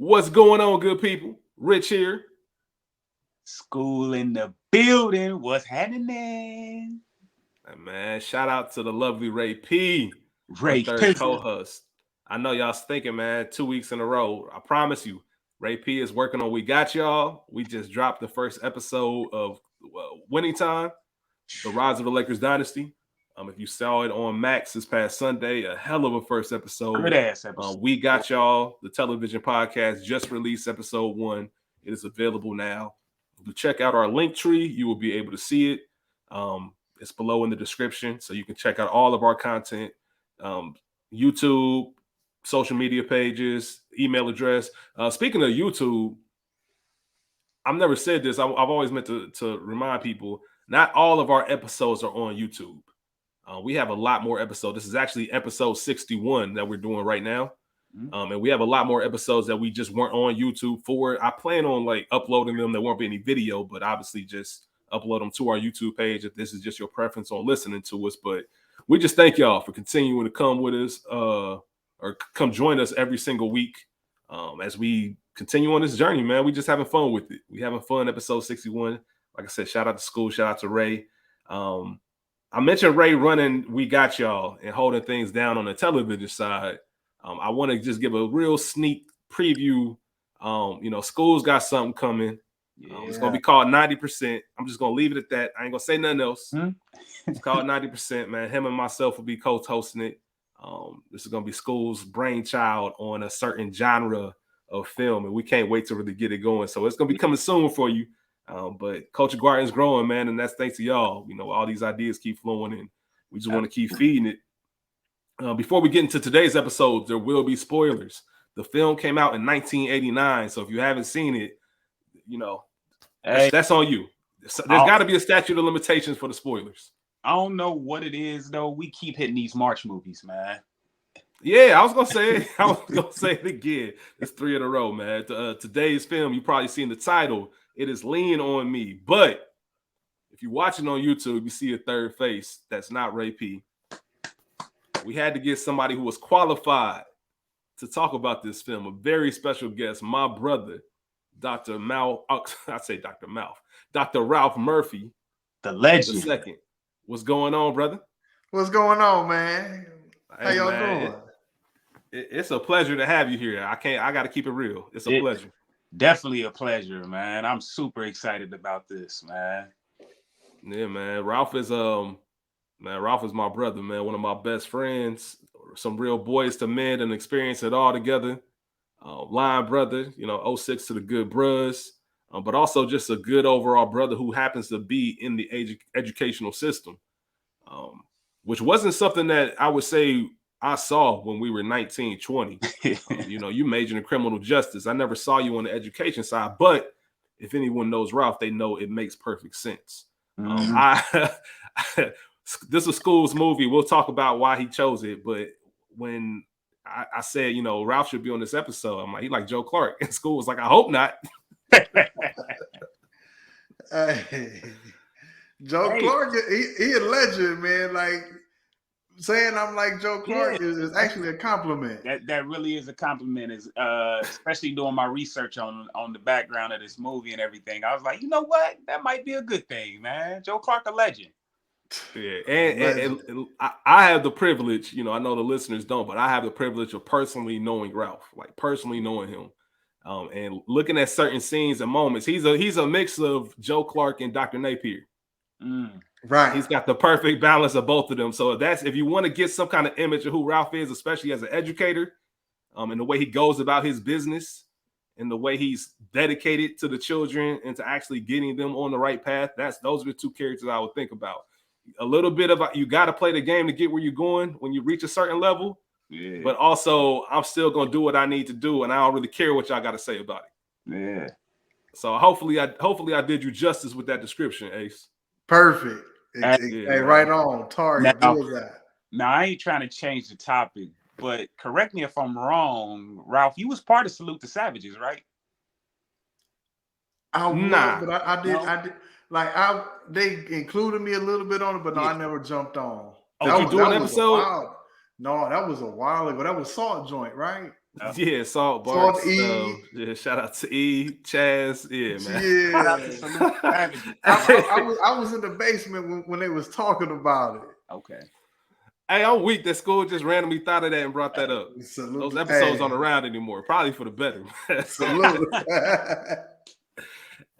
What's going on, good people? Rich here. School in the building. What's happening? And man, shout out to the lovely Ray P, our Ray third Pencil. co-host. I know y'all's thinking, man, 2 weeks in a row. I promise you, Ray P is working on We Got Y'all. We just dropped the first episode of Winning Time, The Rise of the Lakers Dynasty. If you saw it on Max this past Sunday, a hell of a first episode. Good ass episode. We Got Y'all, the television podcast, just released episode 1. It is available now. If you check out our Linktree, you will be able to see it. It's below in the description, so you can check out all of our content, YouTube, social media pages, email address. Speaking of YouTube, I've never said this. I've always meant to remind people, not all of our episodes are on YouTube. We have a lot more episodes. This is actually episode 61 that we're doing right now. And we have a lot more episodes that we just weren't on YouTube for. I plan on like uploading them. There won't be any video, but obviously just upload them to our YouTube page if this is just your preference on listening to us. But we just thank y'all for continuing to come with us or come join us every single week as we continue on this journey, man. We just having fun with it. We having fun. Episode 61. Like I said, shout out to school. Shout out to Ray. I mentioned Ray running We Got Y'all and holding things down on the television side. I want to just give a real sneak preview. School's got something coming. It's going to be called 90%. I'm just going to leave it at that. I ain't going to say nothing else. It's called 90%, man. Him and myself will be co-hosting it. This is going to be School's brainchild on a certain genre of film, and we can't wait to really get it going. So it's going to be coming soon for you. But Culture Garden's growing, man, and that's thanks to y'all. All these ideas keep flowing in. We just want to keep feeding it. Before we get into today's episode, there will be spoilers. The film came out in 1989, so if you haven't seen it, that's on you. There's got to be a statute of limitations for the spoilers. I don't know what it is, though. We keep hitting these March movies, man. Yeah, I was gonna say it again. It's 3 in a row, man. Today's film, you probably seen the title. It is Lean on Me. But if you're watching on YouTube, you see a third face. That's not Ray P. We had to get somebody who was qualified to talk about this film. A very special guest, my brother, Dr. Ralph Murphy, the legend. The second. What's going on, brother? What's going on, man? How y'all doing? It's a pleasure to have you here. I got to keep it real. It's a pleasure. Definitely a pleasure, man. I'm super excited about this, man. Yeah, man. Ralph is my brother, man. One of my best friends. Some real boys to men and experience it all together. Line brother, 06 to the good bros, but also just a good overall brother who happens to be in the educational system, which wasn't something that I would say I saw when we were 19, 20. You majored in criminal justice. I never saw you on the education side, but if anyone knows Ralph, they know it makes perfect sense. This is School's movie. We'll talk about why he chose it, but when I said, Ralph should be on this episode, I'm like, he like Joe Clark. And School was like, I hope not. Hey, Joe Clark, he a legend, man. Like saying I'm like Joe Clark is actually a compliment. That really is a compliment, especially doing my research on the background of this movie and everything. I was like, you know what? That might be a good thing, man. Joe Clark, a legend. Yeah, and I have the privilege, I know the listeners don't, but I have the privilege of personally knowing Ralph, like personally knowing him, and looking at certain scenes and moments. He's a mix of Joe Clark and Dr. Napier. Right. He's got the perfect balance of both of them. So if you want to get some kind of image of who Ralph is, especially as an educator, and the way he goes about his business and the way he's dedicated to the children and to actually getting them on the right path, those are the two characters I would think about. A little bit of you got to play the game to get where you're going when you reach a certain level, but also I'm still gonna do what I need to do, and I don't really care what y'all got to say about it. Yeah. So hopefully I did you justice with that description, Ace. Perfect. Hey, right on target. Now I ain't trying to change the topic, but correct me if I'm wrong, Ralph. You was part of Salute the Savages, right? But I did. Like they included me a little bit on it, but no, I never jumped on. Did you do an episode? No, that was a while ago. That was Salt Joint, right? Yeah, Salt Salt Barks. E. Yeah, shout out to E, Chaz. Yeah, man. Yeah. Shout out to Salute Savages. I was in the basement when they was talking about it. Okay. Hey, I'm weak that school just randomly thought of that and brought that up. Salute. Those episodes aren't around anymore. Probably for the better. Salute.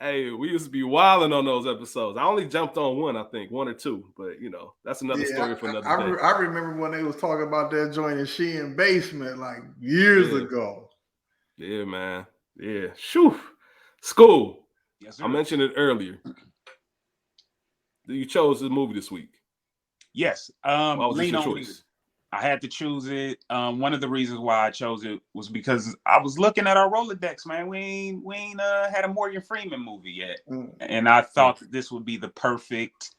Hey, we used to be wilding on those episodes. I only jumped on one, I think, one or two. But, you know, that's another story for another day. I remember when they was talking about that joint in Sheehan basement like years ago. Yeah, man. Yeah. Shoo. School. Yes, sir. I mentioned it earlier. You chose the movie this week. Yes. Why was this Lean your on choice? Me. I had to choose it. One of the reasons why I chose it was because I was looking at our Rolodex, man. We ain't had a Morgan Freeman movie yet. And I thought that this would be the perfect,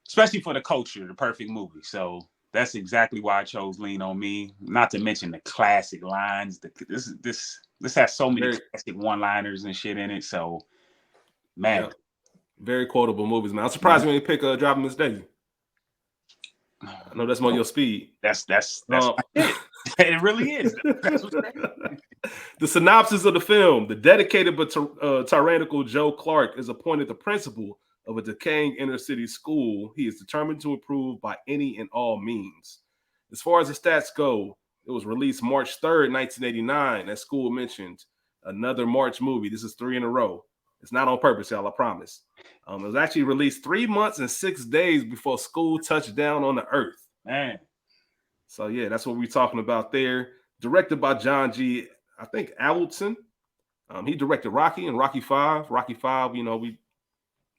especially for the culture, the perfect movie. So that's exactly why I chose Lean on Me. Not to mention the classic lines. This has so many classic one-liners and shit in it. So, man. Yeah. Very quotable movies, man. I'm surprised when you pick Driving Miss Daisy. I know that's more your speed. That's it. It really is. The synopsis of the film: the dedicated but tyrannical Joe Clark is appointed the principal of a decaying inner city school. He is determined to improve by any and all means. As far as the stats go, it was released March 3rd, 1989. As school mentioned, another March movie. This is 3 in a row. It's not on purpose, y'all, I promise. It was actually released 3 months and 6 days before school touched down on the earth. Man. So, yeah, that's what we're talking about there. Directed by John G., I think, Avildsen. He directed Rocky and Rocky 5. Rocky 5, you know,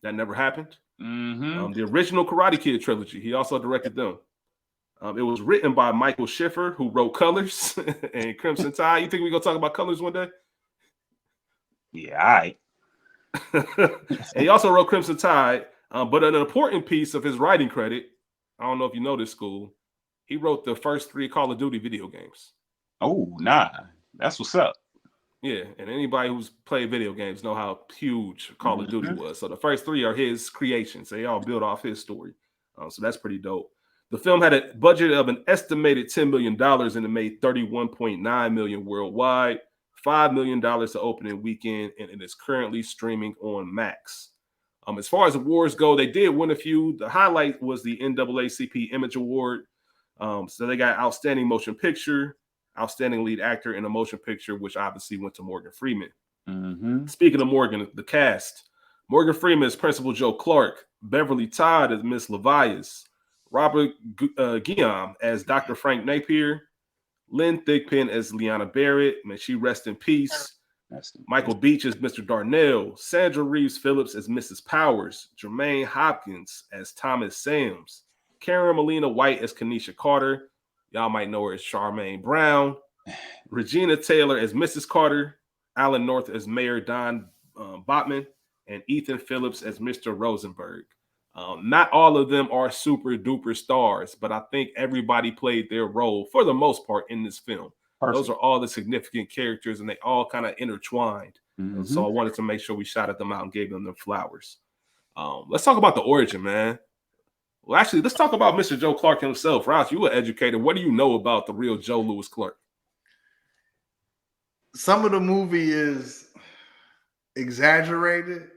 that never happened. Mm-hmm. The original Karate Kid trilogy, he also directed them. It was written by Michael Schiffer, who wrote Colors and Crimson Tide. You think we're going to talk about Colors one day? Yeah, all right. And he also wrote Crimson Tide, but an important piece of his writing credit, I don't know if you know this, school, he wrote the first 3 Call of Duty video games. Oh, nah. That's what's up. Yeah, and anybody who's played video games know how huge Call of Duty was. So the first 3 are his creations. They all build off his story. So that's pretty dope. The film had a budget of an estimated $10 million and it made $31.9 million worldwide. $5 million to opening weekend, and it is currently streaming on Max. As far as awards go, they did win a few. The highlight was the NAACP Image Award. So they got Outstanding Motion Picture, Outstanding Lead Actor in a Motion Picture, which obviously went to Morgan Freeman. Mm-hmm. Speaking of Morgan, the cast: Morgan Freeman is Principal Joe Clark, Beverly Todd as Miss Levias, Robert Guillaume as Dr. Frank Napier, Lynn Thigpen as Liana Barrett, may she rest in peace. Michael Beach as Mr. Darnell, Sandra Reeves Phillips as Mrs. Powers, Jermaine Hopkins as Thomas Sams, Karen Molina White as Kanisha Carter, y'all might know her as Charmaine Brown, Regina Taylor as Mrs. Carter, Alan North as Mayor Don Botman, and Ethan Phillips as Mr. Rosenberg. Not all of them are super duper stars, but I think everybody played their role for the most part in this film. Perfect. Those are all the significant characters, and they all kind of intertwined. Mm-hmm. So I wanted to make sure we shouted them out and gave them their flowers. Let's talk about the origin, man. Well, actually, let's talk about Mr. Joe Clark himself. Ross, you were educated. What do you know about the real Joe Louis Clark? Some of the movie is exaggerated,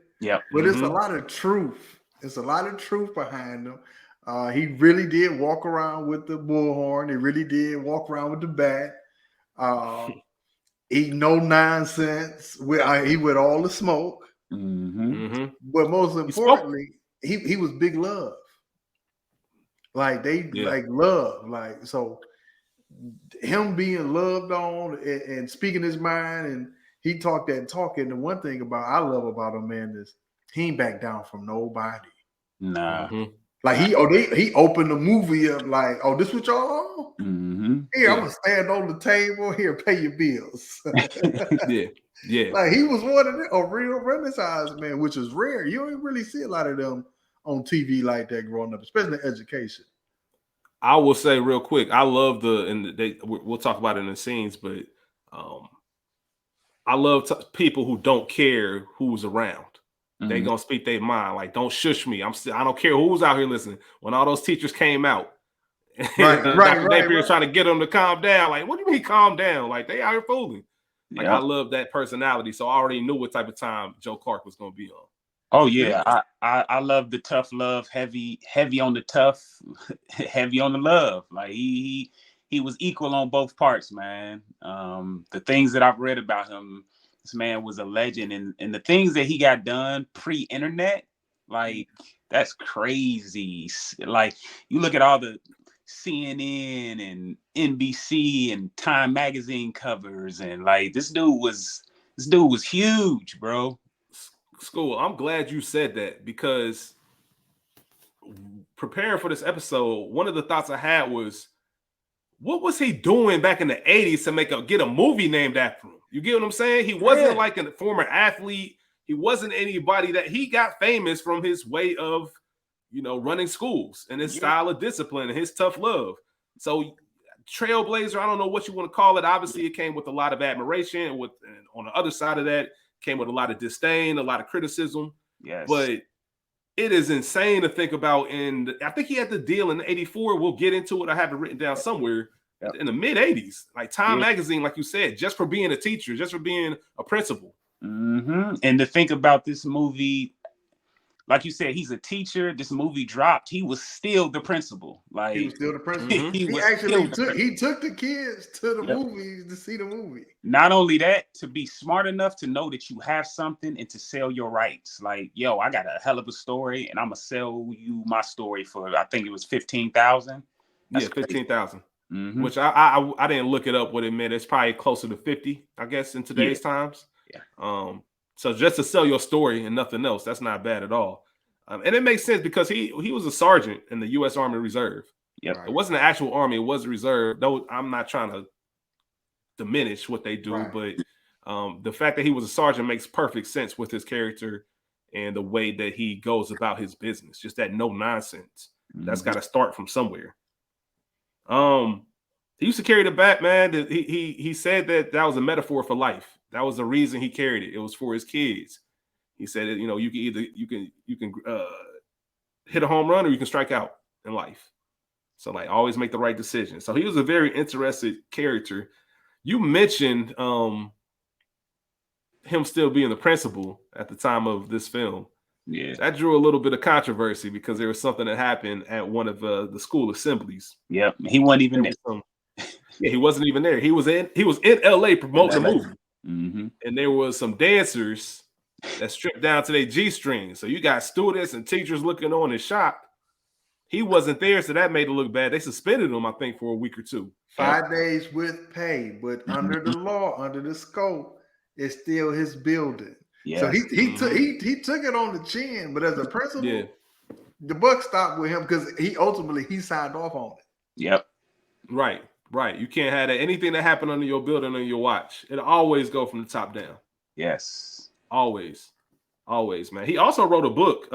but it's a lot of truth. There's a lot of truth behind him. He really did walk around with the bullhorn. He really did walk around with the bat. He no nonsense. He with all the smoke. Mm-hmm. But most importantly, he was big love. Like like love. Like so him being loved on and speaking his mind, and he talked that talk. And the one thing I love about him, man, is he ain't back down from nobody. Nah. Mm-hmm. Like he opened the movie up like, oh, this what y'all on? Mm-hmm. Here, I'm gonna stand on the table. Here, pay your bills. yeah. Like he was one of a real Renaissance man, which is rare. You don't really see a lot of them on TV like that growing up, especially in education. I will say real quick, I love we'll talk about it in the scenes, but I love people who don't care who's around. They gonna speak their mind. Like, don't shush me. I don't care who's out here listening. When all those teachers came out Right. Dr. Napier is trying to get him to calm down. Like, what do you mean calm down? Like, they out here fooling. Like, I love that personality. So I already knew what type of time Joe Clark was going to be on. Oh yeah, I love the tough love, heavy on the tough, heavy on the love. Like he was equal on both parts, man. The things that I've read about him, this man was a legend, and the things that he got done pre-internet, like that's crazy. Like you look at all the CNN and NBC and Time magazine covers, and like this dude was huge, bro. School, I'm glad you said that, because preparing for this episode, one of the thoughts I had was, what was he doing back in the 80s to get a movie named after him? You get what I'm saying? He wasn't like a former athlete. He wasn't anybody that he got famous from his way of, running schools and his style of discipline and his tough love. So trailblazer, I don't know what you want to call it. Obviously, it came with a lot of admiration, and on the other side of that, came with a lot of disdain, a lot of criticism. Yes. But it is insane to think about. And I think he had the deal in '84. We'll get into it. I have it written down somewhere in the mid '80s. Like Time magazine, like you said, just for being a teacher, just for being a principal. Mm-hmm. And to think about this movie, like you said, he's a teacher. This movie dropped. He was still the principal. Like he was still the principal. Mm-hmm. He took the kids to the movies to see the movie. Not only that, to be smart enough to know that you have something and to sell your rights. Like, yo, I got a hell of a story, and I'm gonna sell you my story for, I think it was $15,000. Yeah, $15,000. Mm-hmm. Which I didn't look it up what it meant. It's probably closer to 50, I guess, in today's times. Yeah. So just to sell your story and nothing else, that's not bad at all. And it makes sense because he was a sergeant in the U.S. Army Reserve. Yep. It wasn't the actual Army; it was the Reserve. Though I'm not trying to diminish what they do, but the fact that he was a sergeant makes perfect sense with his character and the way that he goes about his business. Just that no nonsense. Mm-hmm. That's got to start from somewhere. He used to carry the bat, man. He said that was a metaphor for life. That was the reason he carried it. It was for his kids. He said, you can hit a home run or you can strike out in life. So like always make the right decision. So he was a very interested character. You mentioned him still being the principal at the time of this film. Yeah, that drew a little bit of controversy because there was something that happened at one of the school assemblies. Yep, he wasn't even there. He wasn't even there. He was in LA promoting the movie. Mm-hmm. And there was some dancers that stripped down to their G-string. So you got students and teachers looking on in shock. He wasn't there, so that made it look bad. They suspended him, I think, for a week or two. 5 days with pay, but under the law, under the scope, it's still his building. Yeah. So he took it on the chin, but as a principal, the buck stopped with him because he signed off on it. Yep. Right. You can't have that. Anything that happened under your building on your watch, it'll always go from the top down. Yes. Always, man. He also wrote a book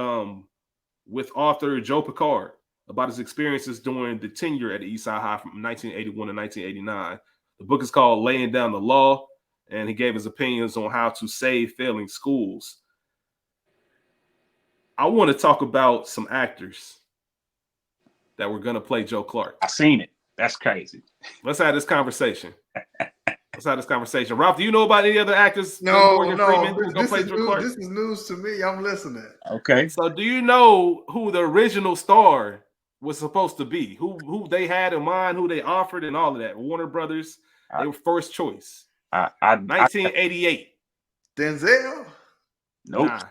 with author Joe Picard about his experiences during the tenure at the Eastside High from 1981 to 1989. The book is called Laying Down the Law, and he gave his opinions on how to save failing schools. I want to talk about some actors that were going to play Joe Clark. I've seen it. That's crazy. Let's have this conversation. Ralph, do you know about any other actors? No. This is news to me. I'm listening. Okay. So do you know who the original star was supposed to be? Who they had in mind, who they offered and all of that? Warner Brothers, they were first choice. 1988. Denzel? Nope. Nah.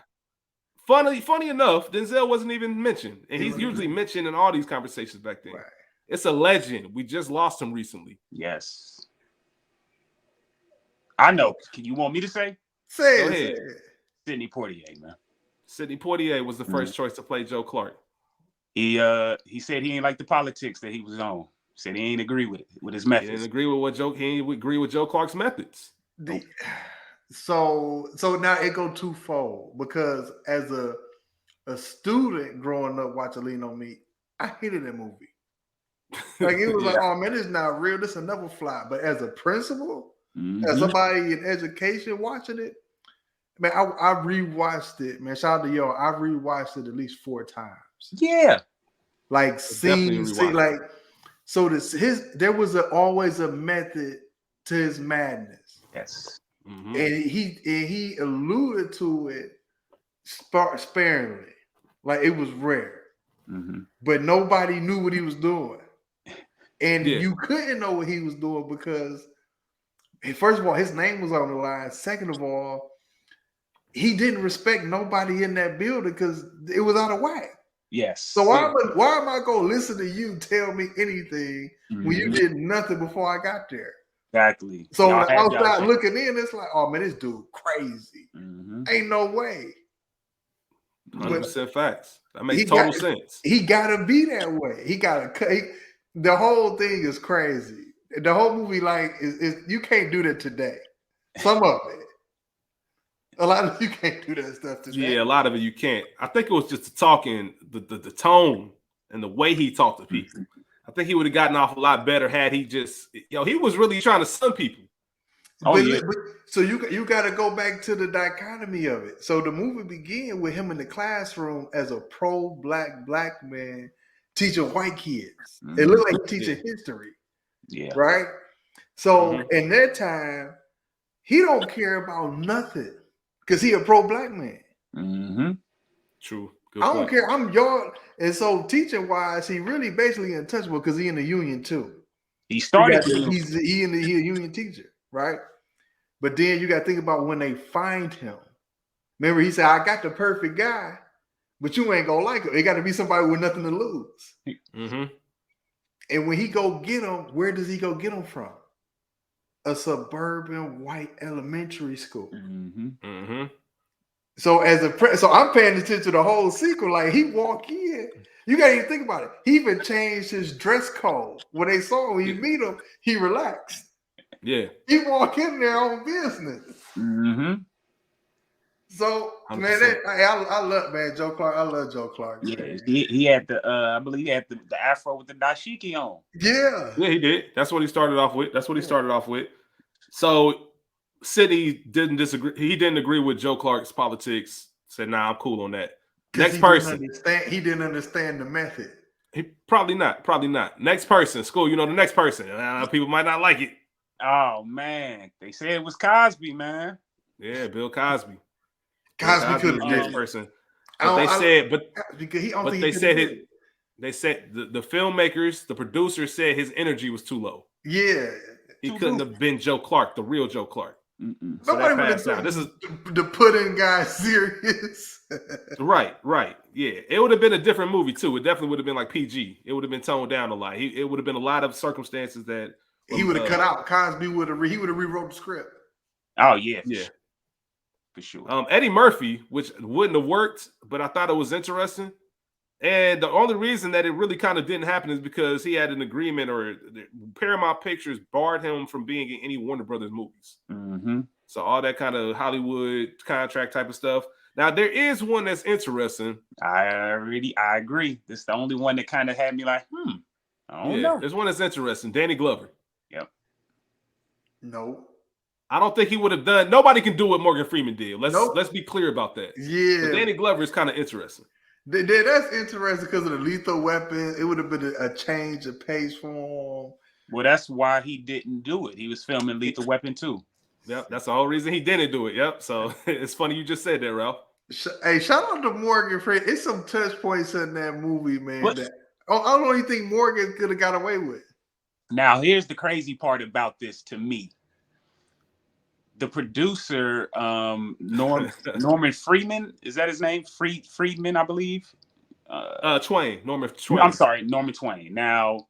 Funny enough, Denzel wasn't even mentioned. And he's usually mentioned in all these conversations back then. Right. It's a legend. We just lost him recently. Yes. I know. Can you want me to say? Say it. Sidney Poitier, man. Sidney Poitier was the first choice to play Joe Clark. He said he ain't like the politics that he was on. He said he ain't agree with it, with his methods. He didn't agree with Joe Clark's methods. So now it go twofold because as a student growing up watching Lean on Me, I hated that movie. Like it was like, oh man, this is not real. This will never fly. But as a principal, as somebody in education watching it, man, I rewatched it. Man, shout out to y'all. I rewatched it at least 4 times. Yeah, like scenes, like So there was always a method to his madness. Yes. Mm-hmm. And he alluded to it sparingly, like it was rare. Mm-hmm. But nobody knew what he was doing. And you couldn't know what he was doing because, first of all, his name was on the line. Second of all, he didn't respect nobody in that building because it was out of whack. Yes. So why am I going to listen to you tell me anything when you did nothing before I got there? Exactly. So the outside looking in, it's like, oh man, this dude crazy. Ain't no way. 100% facts. That makes total sense. He got to be that way. He got to. The whole thing is crazy. The whole movie, like, is you can't do that today. Some of it. A lot of you can't do that stuff today. Yeah, a lot of it you can't. I think it was just the talking, the tone, and the way he talked to people. I think he would have gotten off a lot better had he just, he was really trying to stun people. But so you got to go back to the dichotomy of it. So the movie began with him in the classroom as a pro-black man teaching white kids. It looked like teaching history. Yeah. Right? So in that time, he don't care about nothing. Because he a pro-black man. Mm-hmm. True. Good I don't care. I'm young. And so teaching-wise, he really basically untouchable because he in the union too. He started. He's a union teacher, right? But then you got to think about when they find him. Remember, he said, I got the perfect guy, but you ain't going to like him. It got to be somebody with nothing to lose. Mm-hmm. And when he go get him, where does he go get him from? A suburban white elementary school. Mm-hmm. Mm-hmm. So so I'm paying attention to the whole sequel. Like he walk in, you gotta even think about it. He even changed his dress code. When they saw him, when you meet him, he relaxed. Yeah. He walk in there on business. Mm-hmm. So 100%. Man, I love Joe Clark. I love Joe Clark. Yeah, he had I believe he had the afro with the dashiki on. Yeah. Yeah, he did. That's what he started off with. So Sidney didn't disagree. He didn't agree with Joe Clark's politics. Said, "Nah, I'm cool on that." Next person. He didn't understand the method. He probably not. Next person. School. The next person. People might not like it. Oh man, they said it was Cosby, man. Yeah, Bill Cosby. Cosby could have been person. But they said the filmmakers, the producers said his energy was too low. Yeah. He couldn't have been Joe Clark, the real Joe Clark. So nobody would have done this is the pudding guy serious. Right. Yeah. It would have been a different movie too. It definitely would have been like PG. It would have been toned down a lot. It would have been a lot of circumstances that he would have cut out. Cosby would have rewrote the script. Oh yeah. For sure. Eddie Murphy, which wouldn't have worked, but I thought it was interesting. And the only reason that it really kind of didn't happen is because he had an agreement, or Paramount Pictures barred him from being in any Warner Brothers movies. Mm-hmm. So all that kind of Hollywood contract type of stuff. Now there is one that's interesting. I agree. This is the only one that kind of had me like, I don't know. There's one that's interesting. Danny Glover. Yep. No. I don't think he would have done. Nobody can do what Morgan Freeman did. Let's be clear about that. Yeah. But Danny Glover is kind of interesting. That's interesting because of the Lethal Weapon. It would have been a change of pace for him. Well, that's why he didn't do it. He was filming Lethal Weapon 2. Yep, that's the whole reason he didn't do it. Yep. So it's funny you just said that, Ralph. Hey, shout out to Morgan Freeman. It's some touch points in that movie, man. I don't even think Morgan could have got away with. Now, here's the crazy part about this to me. The producer, Norman Freeman, is that his name? Friedman, I believe. Twain. Norman Twain. I'm sorry, Norman Twain. Now,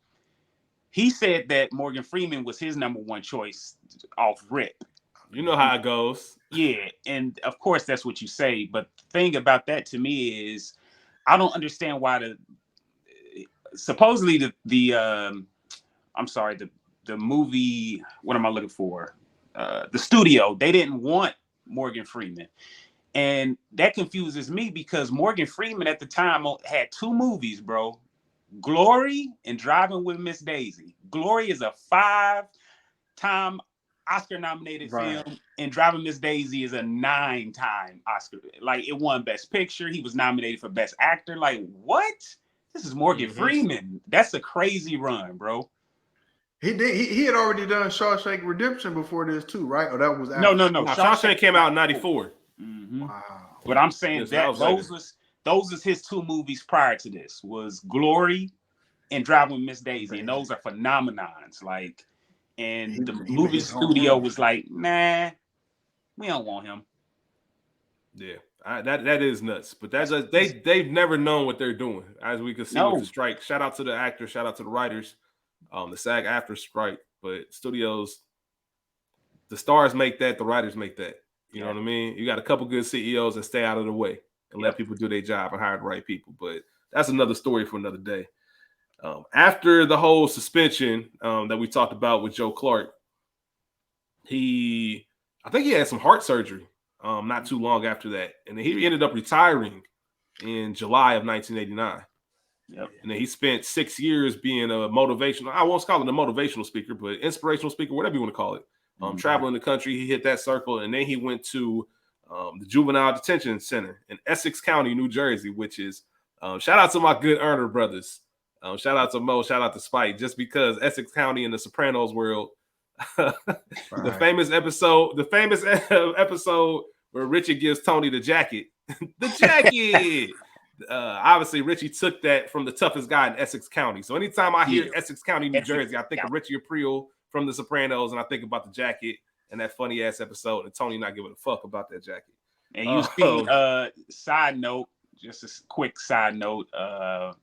he said that Morgan Freeman was his number one choice off rip. You know how it goes. Yeah, and of course that's what you say. But the thing about that to me is, I don't understand why supposedly the movie. What am I looking for? The studio, they didn't want Morgan Freeman. And that confuses me because Morgan Freeman at the time had 2 movies, bro. Glory and Driving with Miss Daisy. Glory is a 5-time Oscar-nominated film, and Driving Miss Daisy is a 9-time Oscar. Like, it won Best Picture. He was nominated for Best Actor. Like, what? This is Morgan Freeman. That's a crazy run, bro. He did. He had already done Shawshank Redemption before this too, right? Or that was after? No. Shawshank came out in 94. Wow. But I'm saying those was his two movies prior to this was Glory and Driving with Miss Daisy, and those are phenomenons. Like, and the movie studio was like, nah, we don't want him. Yeah, that is nuts. But that's they've never known what they're doing, as we can see with the strike. Shout out to the actors, shout out to the writers, the SAG-AFTRA strike. But studios, the stars make that, the writers make that. You know what I mean? You got a couple good CEOs that stay out of the way and let people do their job and hire the right people. But that's another story for another day. After the whole suspension that we talked about with Joe Clark, I think he had some heart surgery not too long after that. And then he ended up retiring in July of 1989. Yep. And then he spent 6 years being a motivational, I won't call it a motivational speaker, but inspirational speaker, whatever you want to call it. Traveling the country, he hit that circle, and then he went to the Juvenile Detention Center in Essex County, New Jersey, which is shout out to my good earner brothers. Shout out to Mo, shout out to Spike, just because Essex County in the Sopranos world, the famous episode where Richie gives Tony the jacket. The jacket. Obviously, Richie took that from the toughest guy in Essex County. So anytime I hear Essex County, New Jersey, I think of Richie Aprile from the Sopranos, and I think about the jacket and that funny ass episode, and Tony not giving a fuck about that jacket. And you see, side note, just a quick side note,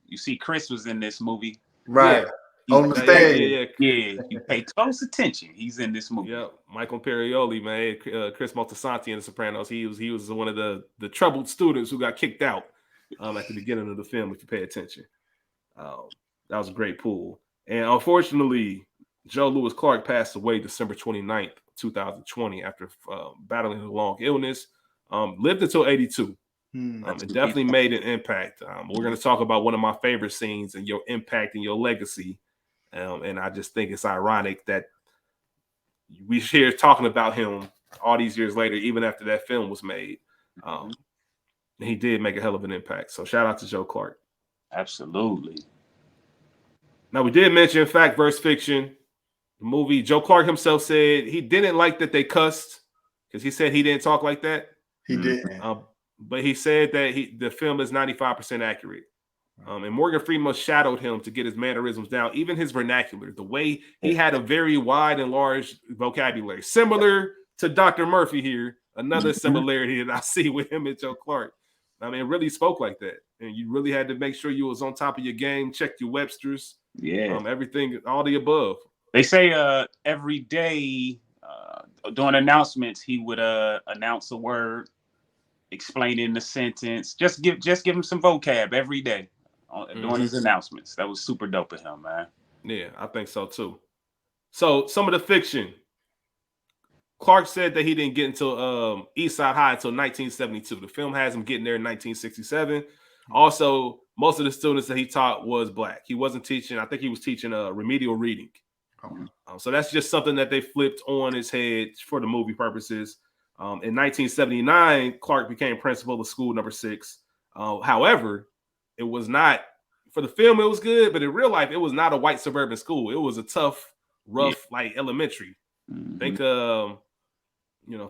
you see Chris was in this movie. Right. On the stage. Yeah, you pay close attention. He's in this movie. Yeah, Michael Imperioli, man. Chris Moltisanti in The Sopranos. He was one of the troubled students who got kicked out at the beginning of the film, if you pay attention. That was a great pool. And unfortunately, Joe Louis Clark passed away December 29th, 2020, after battling a long illness. Lived until 82. It definitely made an impact. We're going to talk about one of my favorite scenes and your impact and your legacy. And I just think it's ironic that we here talking about him all these years later, even after that film was made. He did make a hell of an impact. So shout out to Joe Clark. Absolutely. Now, we did mention Fact versus Fiction. The movie, Joe Clark himself said he didn't like that they cussed because he said he didn't talk like that. He didn't. But he said that the film is 95% accurate. And Morgan Freeman shadowed him to get his mannerisms down, even his vernacular, the way he had a very wide and large vocabulary, similar to Dr. Murphy here. Another similarity that I see with him and Joe Clark. I mean, it really spoke like that. And you really had to make sure you was on top of your game, check your Websters, everything, all the above. They say every day during announcements, he would announce a word, explaining the sentence. Just give him some vocab every day during his announcements. That was super dope of him, man. Yeah, I think so too. So some of the fiction. Clark said that he didn't get into East Side High until 1972. The film has him getting there in 1967. Also, most of the students that he taught was black. He wasn't teaching. I think he was teaching remedial reading. So that's just something that they flipped on his head for the movie purposes. In 1979, Clark became principal of school number 6. However, it was not, for the film, it was good, but in real life, it was not a white suburban school. It was a tough, rough, like elementary. Think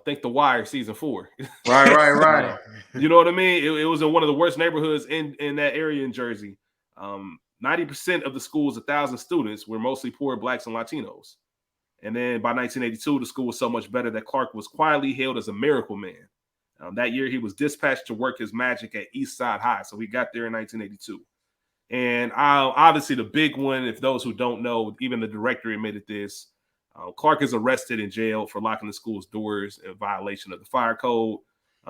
think The Wire season 4. Right. You know what I mean? It was in one of the worst neighborhoods in that area in Jersey. 90% of the school's 1,000 students were mostly poor blacks and Latinos. And then by 1982, the school was so much better that Clark was quietly hailed as a miracle man. That year, he was dispatched to work his magic at East Side High. So he got there in 1982. And obviously the big one, if those who don't know, even the director admitted this, Clark is arrested and jailed for locking the school's doors in violation of the fire code.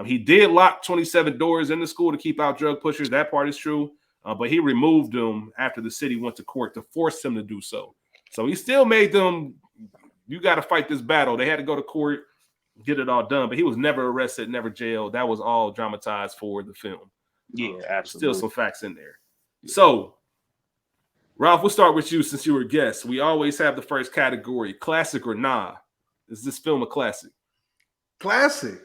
He did lock 27 doors in the school to keep out drug pushers. That part is true. But he removed them after the city went to court to force him to do so. So he still made them, you got to fight this battle. They had to go to court, get it all done. But he was never arrested, never jailed. That was all dramatized for the film. Yeah, absolutely. Still some facts in there. So, Ralph, we'll start with you since you were a guest. We always have the first category, classic or nah. Is this film a classic? Classic.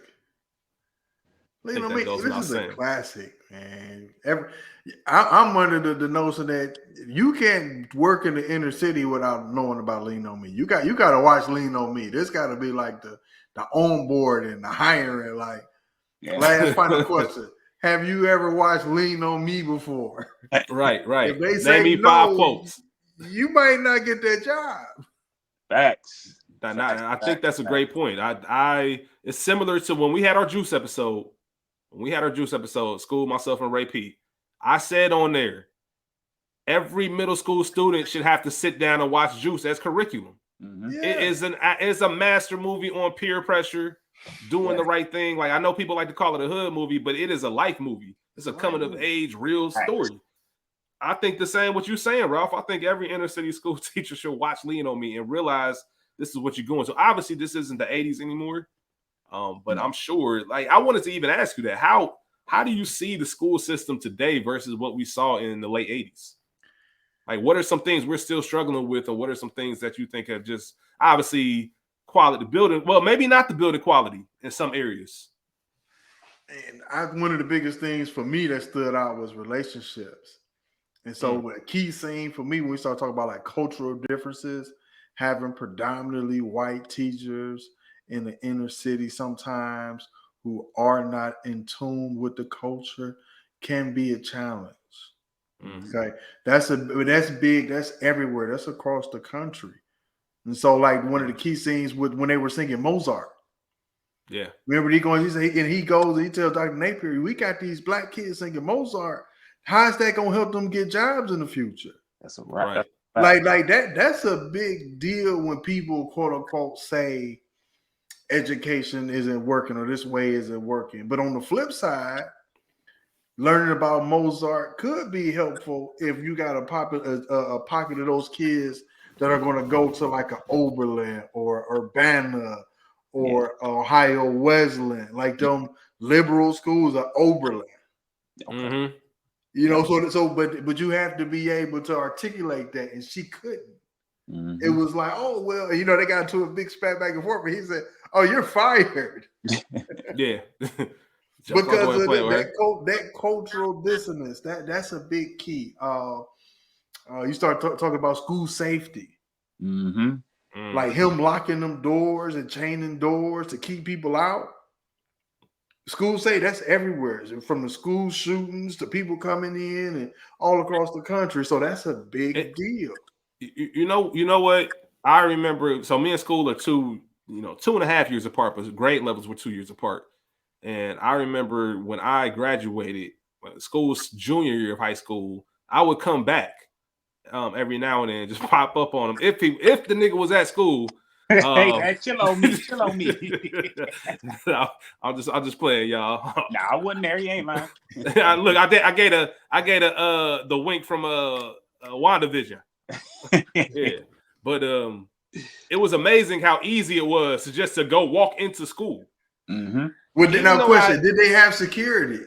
You know, that goes this without is saying. a classic, man. I'm under the notion that you can't work in the inner city without knowing about Lean on Me. You got to watch Lean on Me. This got to be like the onboard and the hiring. Like, last final question: have you ever watched Lean on Me before? Right. If they Name say me no, 5 quotes. you might not get that job. Facts. I think that's a great point. It's similar to when we had our juice episode. When we had our juice episode, school, myself, and Ray P. I said on there, every middle school student should have to sit down and watch Juice as curriculum. Mm-hmm. Yeah. It is a master movie on peer pressure, doing the right thing. Like, I know people like to call it a hood movie, but it is a life movie. It's a coming of age, real story. I think the same what you're saying, Ralph. I think every inner city school teacher should watch Lean on Me and realize this is what you're going. So obviously this isn't the 80s anymore. But I'm sure, like, I wanted to even ask you that. How do you see the school system today versus what we saw in the late 80s? Like, what are some things we're still struggling with, or what are some things that you think have just obviously quality building? Well, maybe not the building quality in some areas. And one of the biggest things for me that stood out was relationships. And so a key scene for me when we start talking about like cultural differences, having predominantly white teachers in the inner city sometimes who are not in tune with the culture can be a challenge. Mm-hmm. Okay. That's big. That's everywhere. That's across the country. And so like one of the key scenes when they were singing Mozart. Yeah. Remember he goes and he tells Dr. Napier, we got these black kids singing Mozart. How is that going to help them get jobs in the future? That's right. Like that's a big deal when people quote unquote say education isn't working or this way isn't working. But on the flip side, learning about Mozart could be helpful if you got a pocket of those kids that are going to go to like an Oberlin or Urbana or Ohio Wesleyan, like them liberal schools are Oberlin. Okay. Mm-hmm. You know, but you have to be able to articulate that, and she couldn't. Mm-hmm. It was like, oh well, you know, they got into a big spat back and forth, but he said, "Oh, you're fired." Yeah, because of that cultural dissonance. That's a big key. You start talking about school safety, like him locking them doors and chaining doors to keep people out. Schools say that's everywhere, from the school shootings to people coming in and all across the country. So that's a big deal. You know what? I remember. So me and school are 2.5 years apart, but grade levels were 2 years apart. And I remember when I graduated, school's junior year of high school, I would come back every now and then, just pop up on him if the nigga was at school. Hey, chill on me. I'm just playing, y'all. Nah, I wasn't there. You ain't lying. Look, I gave the wink from WandaVision. Yeah, but it was amazing how easy it was to go walk into school. Mm-hmm. Well, now question: did they have security?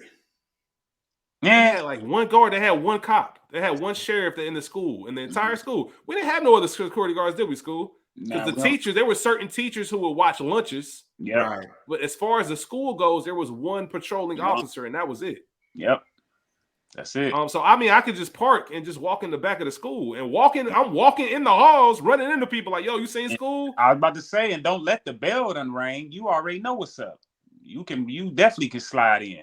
Yeah, they had like one guard. They had one cop. They had one sheriff in the school, in the entire school. We didn't have no other security guards, did we? School. Because teachers, there were certain teachers who would watch lunches. Yeah. Right. But as far as the school goes, there was one patrolling officer, and that was it. Yep. That's it. So I mean, I could just park and just walk in the back of the school and I'm walking in the halls, running into people like, yo, you seen school? I was about to say, and don't let the bell done ring. You already know what's up. You definitely can slide in.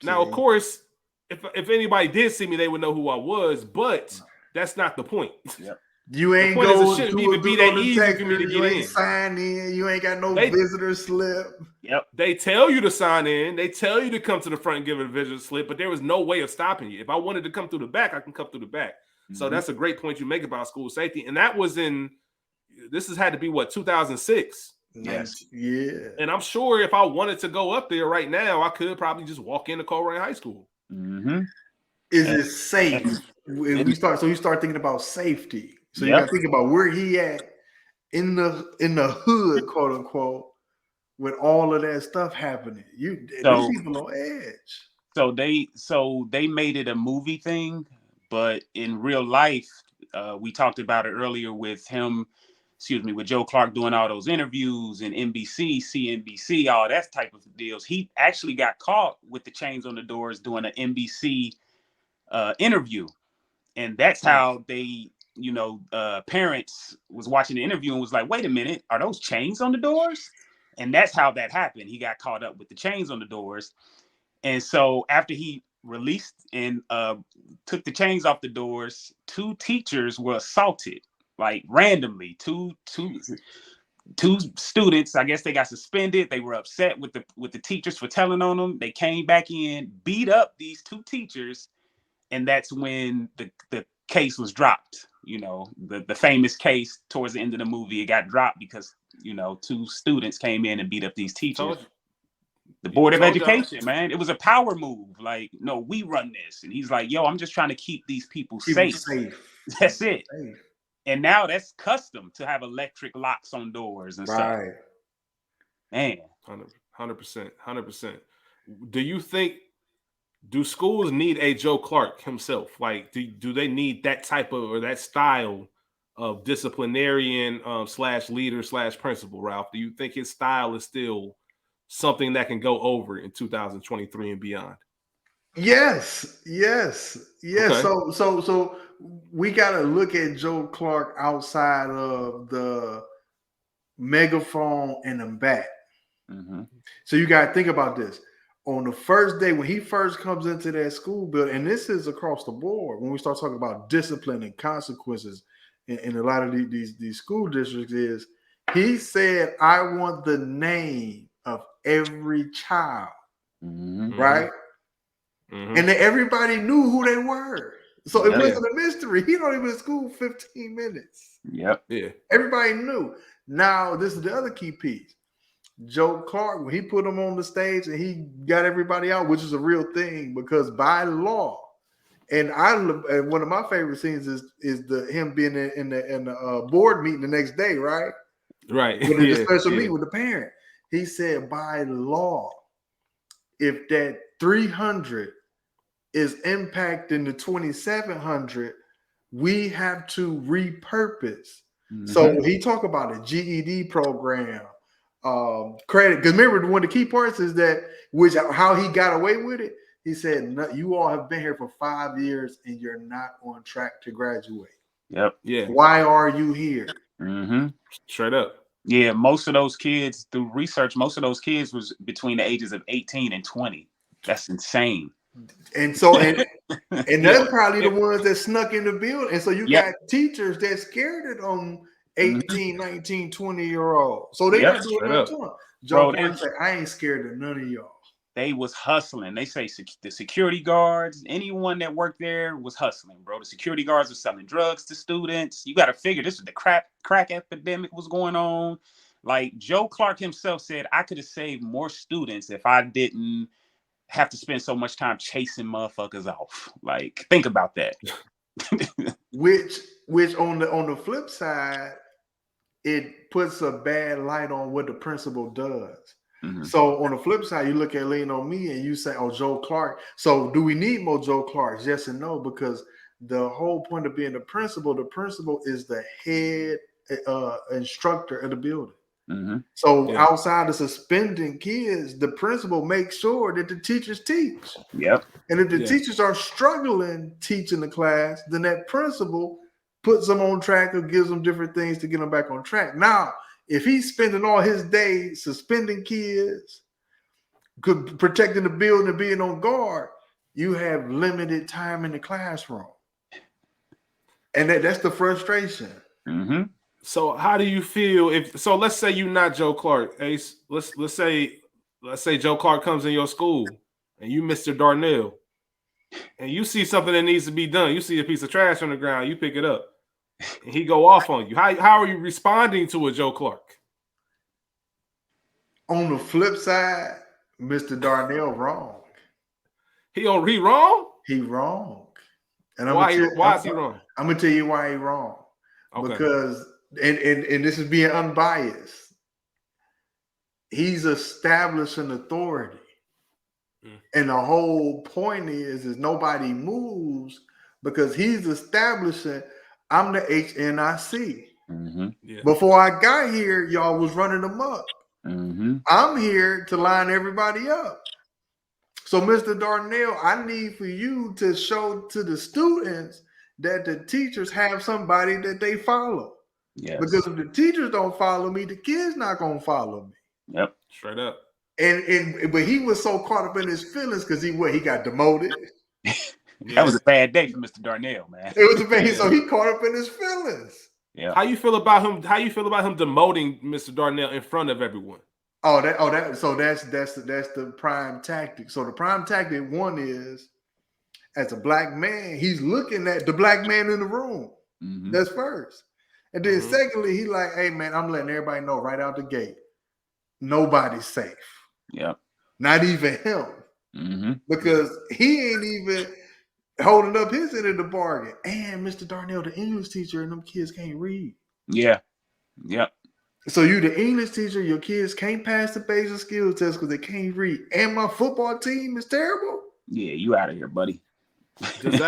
Now, of course, if anybody did see me, they would know who I was, but that's not the point. Yep. You ain't going to even be that easy for me to get in. You ain't sign in. You ain't got no visitor slip. Yep. They tell you to sign in. They tell you to come to the front and give a visitor slip, but there was no way of stopping you. If I wanted to come through the back, I can come through the back. Mm-hmm. So that's a great point you make about school safety. And that was this has had to be 2006. Yes. Yeah. And I'm sure if I wanted to go up there right now, I could probably just walk into Colerain High School. Mm-hmm. Is it safe? You start thinking about safety. So you got to think about where he at in the hood, quote unquote, with all of that stuff happening. These people on edge. So they made it a movie thing, but in real life, we talked about it earlier with him with Joe Clark doing all those interviews and NBC, CNBC, all that type of deals. He actually got caught with the chains on the doors doing an NBC interview. And that's how they, parents was watching the interview and was like, wait a minute, are those chains on the doors? And that's how that happened. He got caught up with the chains on the doors. And so after he released and took the chains off the doors, 2 teachers were assaulted, like randomly. Two students, I guess they got suspended. They were upset with the teachers for telling on them. They came back in, beat up these 2 teachers, and that's when the case was dropped. The famous case towards the end of the movie, it got dropped because 2 students came in and beat up these teachers. The Board of Education, man, it was a power move. Like, no, we run this, and he's like, yo, I'm just trying to keep these people safe. That's it. Safe. And now that's custom to have electric locks on doors and stuff. Man, 100%. Do schools need a Joe Clark himself? Like, do they need that type of or that style of disciplinarian / leader / principal, Ralph? Do you think his style is still something that can go over in 2023 and beyond? Yes. Okay. So we got to look at Joe Clark outside of the megaphone and the bat. Mm-hmm. So you got to think about this. On the first day, when he first comes into that school building, and this is across the board, when we start talking about discipline and consequences in a lot of these school districts, is he said, I want the name of every child, right? Mm-hmm. And everybody knew who they were. So it wasn't a mystery. He don't even in school 15 minutes. Yep. Yeah. Everybody knew. Now, this is the other key piece. Joe Clark, when he put him on the stage and he got everybody out, which is a real thing, because by law, and one of my favorite scenes is him being in the board meeting the next day, right? Right. With the special meeting with the parent. He said, by law, if that 300 is impacting the 2,700, we have to repurpose. Mm-hmm. So he talked about a GED program, credit. Because remember, one of the key parts is that, how he got away with it. He said, no, you all have been here for 5 years and you're not on track to graduate. Yep. Yeah. Why are you here? Mm-hmm. Straight up. Yeah, most of those kids, through research, was between the ages of 18 and 20. That's insane. And so, and that's probably the ones that snuck in the building. And so you got teachers that scared it on 18, 19, 20-year-olds. So they not doing nothing to them. Joe Clark said, I ain't scared of none of y'all. They was hustling. They say the security guards, anyone that worked there was hustling, bro. The security guards were selling drugs to students. You got to figure this was the crack epidemic was going on. Like Joe Clark himself said, I could have saved more students if I didn't have to spend so much time chasing motherfuckers off. Like, think about that. which on the flip side, it puts a bad light on what the principal does. Mm-hmm. So on the flip side, you look at Lean On Me and you say, oh, Joe Clark. So do we need more Joe Clarks? Yes and no, because the whole point of being the principal is the head instructor of the building. Mm-hmm. So outside of suspending kids, the principal makes sure that the teachers teach. Yep. And if the teachers are struggling teaching the class, then that principal puts them on track or gives them different things to get them back on track. Now, if he's spending all his day suspending kids, protecting the building and being on guard, you have limited time in the classroom. And that's the frustration. Mm-hmm. So how do you feel let's say you're not Joe Clark, Ace. Let's say Joe Clark comes in your school and you Mr. Darnell and you see something that needs to be done. You see a piece of trash on the ground, you pick it up and he go off on you. How are you responding to a Joe Clark? On the flip side, Mr. Darnell wrong. He wrong? He wrong. And why is he wrong? I'm gonna tell you why he wrong. Okay. Because and this is being unbiased. He's establishing authority. And the whole point is nobody moves because he's establishing I'm the HNIC. Yeah. Before I got here, y'all was running them up. I'm here to line everybody up. So, Mr. Darnell, I need for you to show to the students that the teachers have somebody that they follow. Yes. Because if the teachers don't follow me, the kids not gonna follow me. Yep. Straight up. But he was so caught up in his feelings because he got demoted. That was a bad day for Mr. Darnell, man. It was a bad so he caught up in his feelings. Yeah. How you feel about him? How you feel about him demoting Mr. Darnell in front of everyone? So that's the prime tactic. So the prime tactic one is, as a black man, he's looking at the black man in the room. That's first. And then secondly, he like, hey man, I'm letting everybody know right out the gate, nobody's safe. Yeah. Not even him. Because he ain't even holding up his end of the bargain. And Mr. Darnell, the English teacher, and them kids can't read. Yeah. Yep. So you the English teacher, your kids can't pass the basic skills test because they can't read. And my football team is terrible. Yeah, you out of here, buddy. Does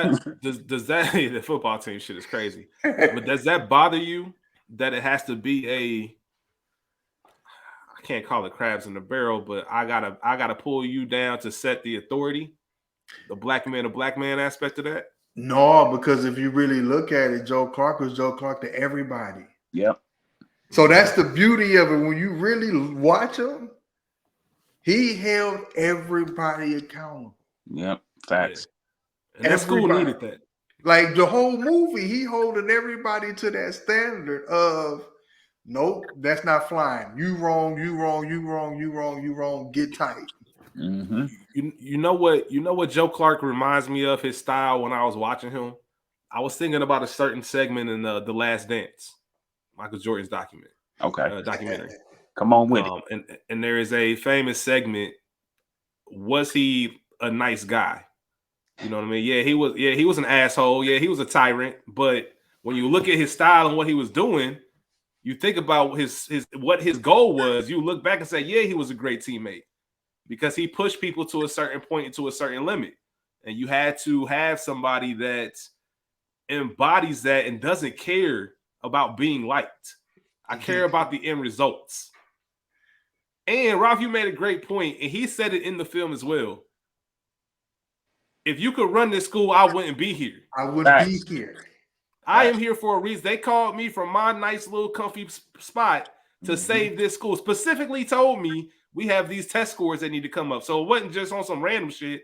that the football team shit is crazy. But does that bother you that it has to be I can't call it crabs in the barrel, but I gotta pull you down to set the authority, the black man aspect of that? No, because if you really look at it, Joe Clark was Joe Clark to everybody. Yep. So that's the beauty of it. When you really watch him, he held everybody accountable. Yep. Facts. Yeah. And that school needed that. Like the whole movie, he holding everybody to that standard of, nope, that's not flying. You wrong. Get tight. You know what Joe Clark reminds me of, his style when I was watching him? I was thinking about a certain segment in The Last Dance, Michael Jordan's documentary. Come on with it. And there is a famous segment. Was he a nice guy? You know what I mean? Yeah, he was an asshole. Yeah, he was a tyrant. But when you look at his style and what he was doing, you think about what his goal was. You look back and say, yeah, he was a great teammate because he pushed people to a certain point and to a certain limit. And you had to have somebody that embodies that and doesn't care about being liked. I care about the end results. And Ralph, you made a great point, and he said it in the film as well. If you could run this school, I wouldn't be here. I wouldn't be here. I am here for a reason. They called me from my nice little comfy spot to save this school. Specifically told me we have these test scores that need to come up. So it wasn't just on some random shit.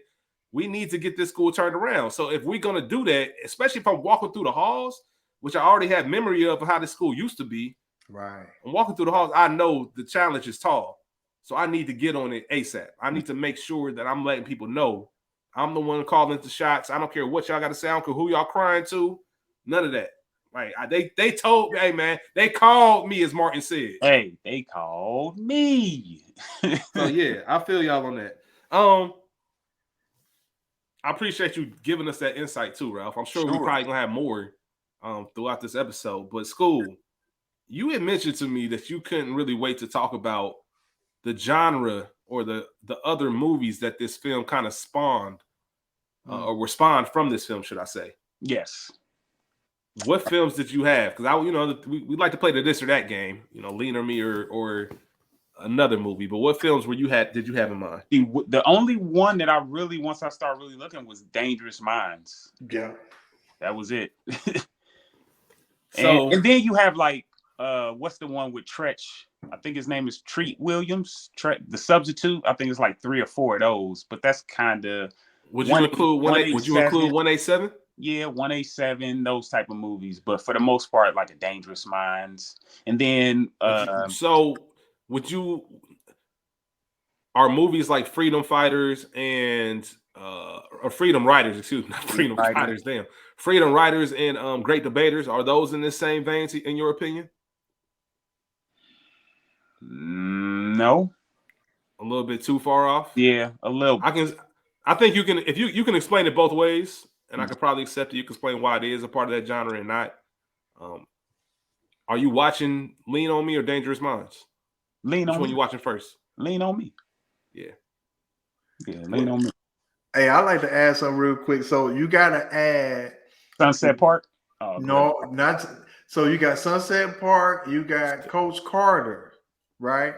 We need to get this school turned around. So if we're going to do that, especially if I'm walking through the halls, which I already have memory of how the school used to be. Right. I'm walking through the halls. I know the challenge is tall. So I need to get on it ASAP. I need to make sure that I'm letting people know I'm the one calling the shots. I don't care what y'all got to say. I don't care who y'all crying to. None of that. Like they told me, hey man, they called me, as Martin said. Hey, they called me. So yeah, I feel y'all on that. I appreciate you giving us that insight too, Ralph. I'm sure we're probably gonna have more throughout this episode. But school, you had mentioned to me that you couldn't really wait to talk about the genre or the other movies that this film kind of spawned or were spawned from this film, should I say? Yes. What films did you have? Because we like to play the this or that game, Lean on Me or another movie. But what films did you have in mind? The only one that once I started really looking was Dangerous Minds. Yeah. That was it. So and then you have like what's the one with Tretch? I think his name is Treat Williams. The Substitute. I think it's like 3 or 4 of those. But that's kind of. Would you include 187? Yeah, 187. Those type of movies. But for the most part, like a Dangerous Minds. And then. So would you? Are movies like Freedom Fighters and or Freedom Riders? Excuse me, not Freedom Fighters. Damn, Freedom Riders and Great Debaters. Are those in the same vein, in your opinion? No, a little bit too far off. Yeah, a little. I think you can, if you can explain it both ways, and I could probably accept it. You can explain why it is a part of that genre and not. Are you watching Lean on Me or Dangerous Minds? Which one you watching first? Lean on Me. Yeah, Lean on Me. Hey, I'd like to add something real quick. So you gotta add Sunset Park. No, not So you got Sunset Park, you got Coach Carter, right?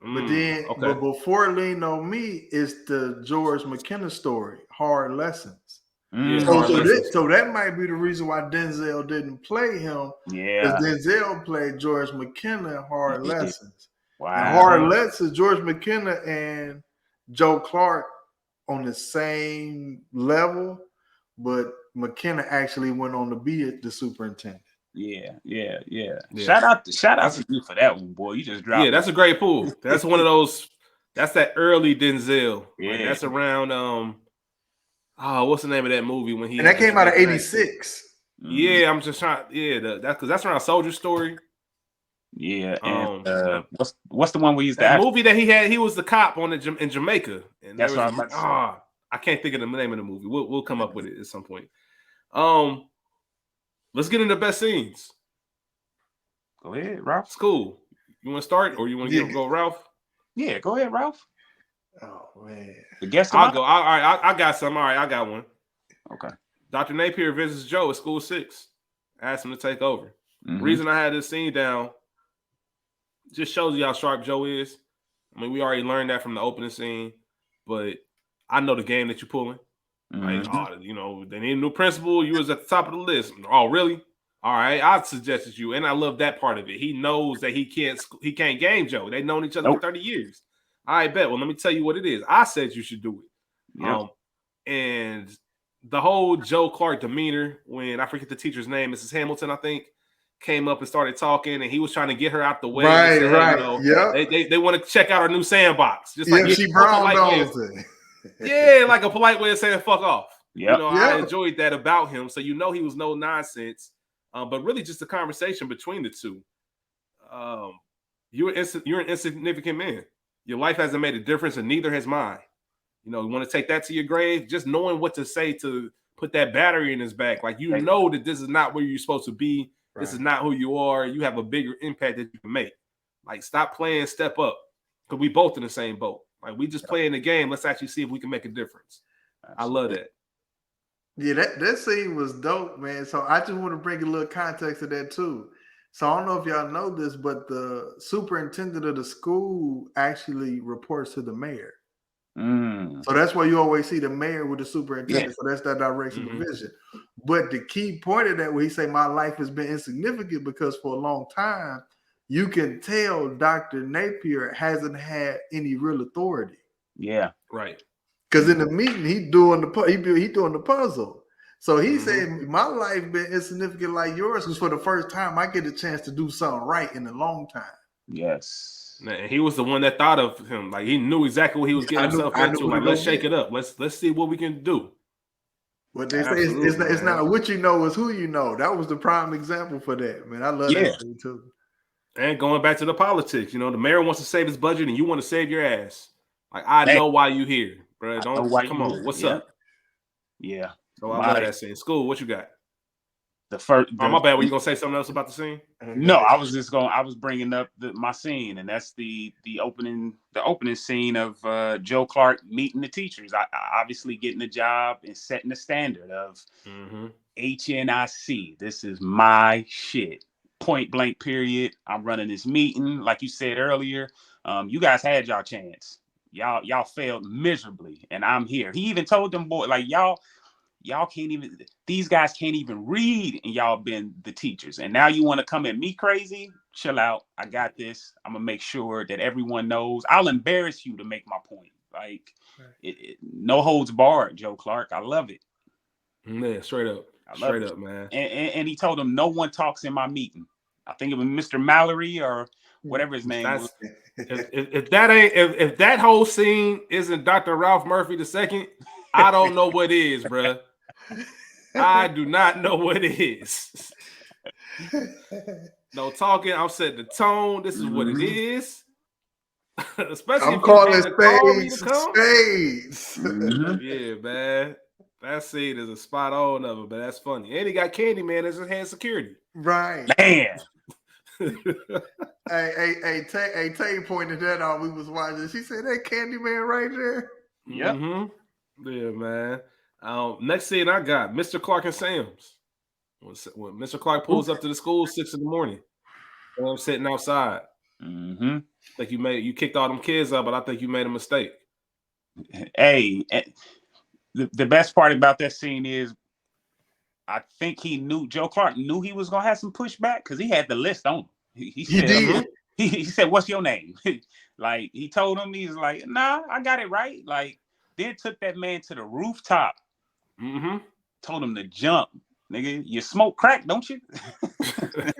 But before Lean on Me, it's the George McKenna story, Hard Lessons. Yeah, so that might be the reason why Denzel didn't play him. Yeah, because Denzel played George McKenna in Hard Lessons. Wow. And Hard Lessons, George McKenna and Joe Clark on the same level, but McKenna actually went on to be the superintendent. Yeah. Shout out to you for that one, boy. You just dropped. Yeah, that's a great pull. That's one of those. That's that early Denzel. Yeah, like, that's around. What's the name of that movie when he? And that came out of '86. Yeah, I'm just trying. Yeah, that's around Soldier Story. Yeah, and what's the one we used to that movie that he had? He was the cop in Jamaica, and that's what I can't think of the name of the movie. We'll come up with it at some point. Let's get into best scenes. Go ahead, Ralph. It's cool. You want to start, or you want to go, Ralph? Yeah, go ahead, Ralph. Oh man, the guest. I'll go. All right, I got some. All right, I got one. Okay. Dr. Napier visits Joe at School 6. Asked him to take over. Mm-hmm. Reason I had this scene down just shows you how sharp Joe is. I mean, we already learned that from the opening scene, but I know the game that you're pulling. Mm-hmm. Like, they need a new principal. You was at the top of the list. Oh, really? All right, I suggested you, and I love that part of it. He knows that he can't game Joe. They've known each other for 30 years. I bet. Well, let me tell you what it is. I said you should do it. Yep. And the whole Joe Clark demeanor when I forget the teacher's name, Mrs. Hamilton, I think, came up and started talking, and he was trying to get her out the way. Right. They want to check out our new sandbox. Just like she brown knows it. Yeah, like a polite way of saying "fuck off." Yep. I enjoyed that about him. So he was no nonsense, but really just a conversation between the two. You're an insignificant man. Your life hasn't made a difference, and neither has mine. You want to take that to your grave. Just knowing what to say to put that battery in his back, like know that this is not where you're supposed to be. Right. This is not who you are. You have a bigger impact that you can make. Like, stop playing, step up, because we both in the same boat. Like, we just playing the game. Let's actually see if we can make a difference. Absolutely. I love that. Yeah, that scene was dope, man. So I just want to bring a little context to that too. So I don't know if y'all know this, but the superintendent of the school actually reports to the mayor. So that's why you always see the mayor with the superintendent. So that's that direction of vision. But the key point of that, where he say my life has been insignificant, because for a long time, you can tell Dr. Napier hasn't had any real authority. Yeah, right. Because in the meeting, he doing the puzzle. So he said, my life been insignificant like yours, because for the first time, I get a chance to do something right in a long time. Yes. Man, he was the one that thought of him. Like, he knew exactly what he was getting himself into. Like, let's shake it up. Let's see what we can do. But they say it's not what you know, it's who you know. That was the prime example for that, man. I love that thing too. And going back to the politics, the mayor wants to save his budget, and you want to save your ass. Like, I know why you here, bro. Come on. What's up? Yeah. So I love that scene. School, what you got? My bad. Were you gonna say something else about the scene? No, I was bringing up my scene, and that's the opening scene of Joe Clark meeting the teachers. I obviously getting the job and setting the standard of HNIC. This is my shit. Point blank. Period. I'm running this meeting, like you said earlier. You guys had y'all chance. Y'all failed miserably, and I'm here. He even told them, boy, like y'all can't even, these guys can't even read, and y'all been the teachers. And now you want to come at me crazy? Chill out. I got this. I'm going to make sure that everyone knows. I'll embarrass you to make my point. Like, no holds barred, Joe Clark. I love it. Yeah, straight up. Straight up, man. And he told them, no one talks in my meeting. I think it was Mr. Mallory or whatever his name was. If that whole scene isn't Dr. Ralph Murphy II, I don't know what is, bruh. I do not know what it is. No talking. I'm setting the tone. This is what it is. Especially I'm calling spades. Yeah, man. That scene is a spot on of it, but that's funny. And he got Candyman as his head security. Right. Man. Tay pointed that out. We was watching. She said that Candyman right there. Yep. Yeah, man. Next scene I got Mr. Clark and Sam's. When Mr. Clark pulls up to the school 6 a.m, I'm sitting outside. Mm-hmm. I think you kicked all them kids up, but I think you made a mistake. Hey, the best part about that scene is I think Joe Clark knew he was gonna have some pushback because he had the list on him. He said, did. He said, "What's your name?" Like he told him, he's like, "Nah, I got it right." Like then took that man to the rooftop. Mm-hmm. Told him to jump, nigga. You smoke crack, don't you?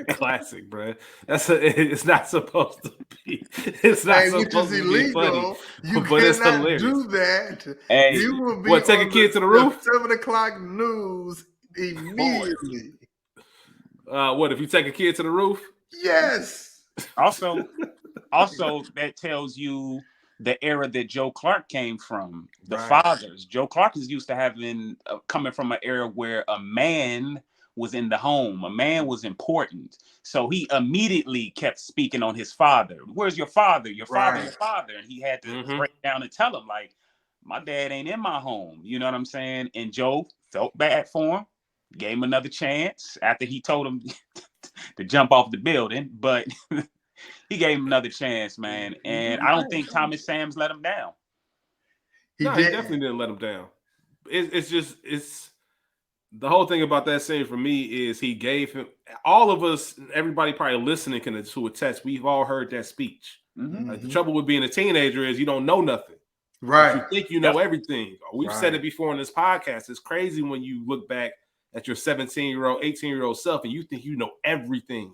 Classic, bro. It's not supposed to be. It's not supposed to be funny. You but it's cannot hilarious. do that. Hey, you will be what? Take a kid to the roof? 7 o'clock news immediately. What if you take a kid to the roof? Yes. Also, that tells you the era that Joe Clark came from. The fathers. Joe Clark is used to having coming from an era where a man was in the home. A man was important. So he immediately kept speaking on his father. Where's your father? Your father, your father. And he had to break down and tell him, like, my dad ain't in my home. You know what I'm saying? And Joe felt bad for him, gave him another chance after he told him to jump off the building. But he gave him another chance, man. And I don't think Thomas Sams let him down. He definitely didn't let him down. It's the whole thing about that scene for me is he gave him, all of us, everybody probably listening can to attest, we've all heard that speech. Like the trouble with being a teenager is you don't know nothing. Right. You think you know everything. We've said it before on this podcast. It's crazy when you look back at your 17-year-old, 18-year-old self and you think you know everything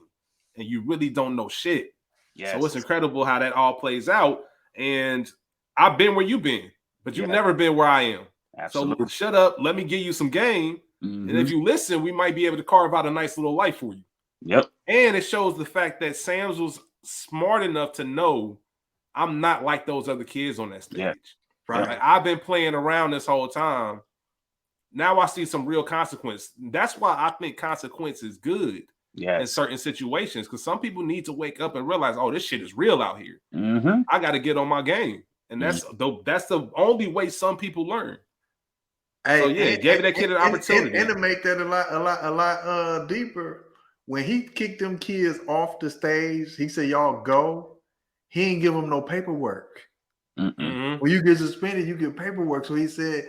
and you really don't know shit. Yes. So it's incredible how that all plays out. And I've been where you've been, but you've never been where I am. Absolutely. So shut up. Let me give you some game. And if you listen, we might be able to carve out a nice little life for you. Yep. And it shows the fact that Sams was smart enough to know I'm not like those other kids on that stage. Yeah. Right. Like, I've been playing around this whole time. Now I see some real consequence. That's why I think consequence is good in certain situations, because some people need to wake up and realize, oh, this shit is real out here. I got to get on my game. And that's the only way some people learn. Hey, so gave that kid an opportunity. And to make that a lot deeper, when he kicked them kids off the stage, he said, y'all go. He ain't give them no paperwork. When you get suspended, you get paperwork. So he said,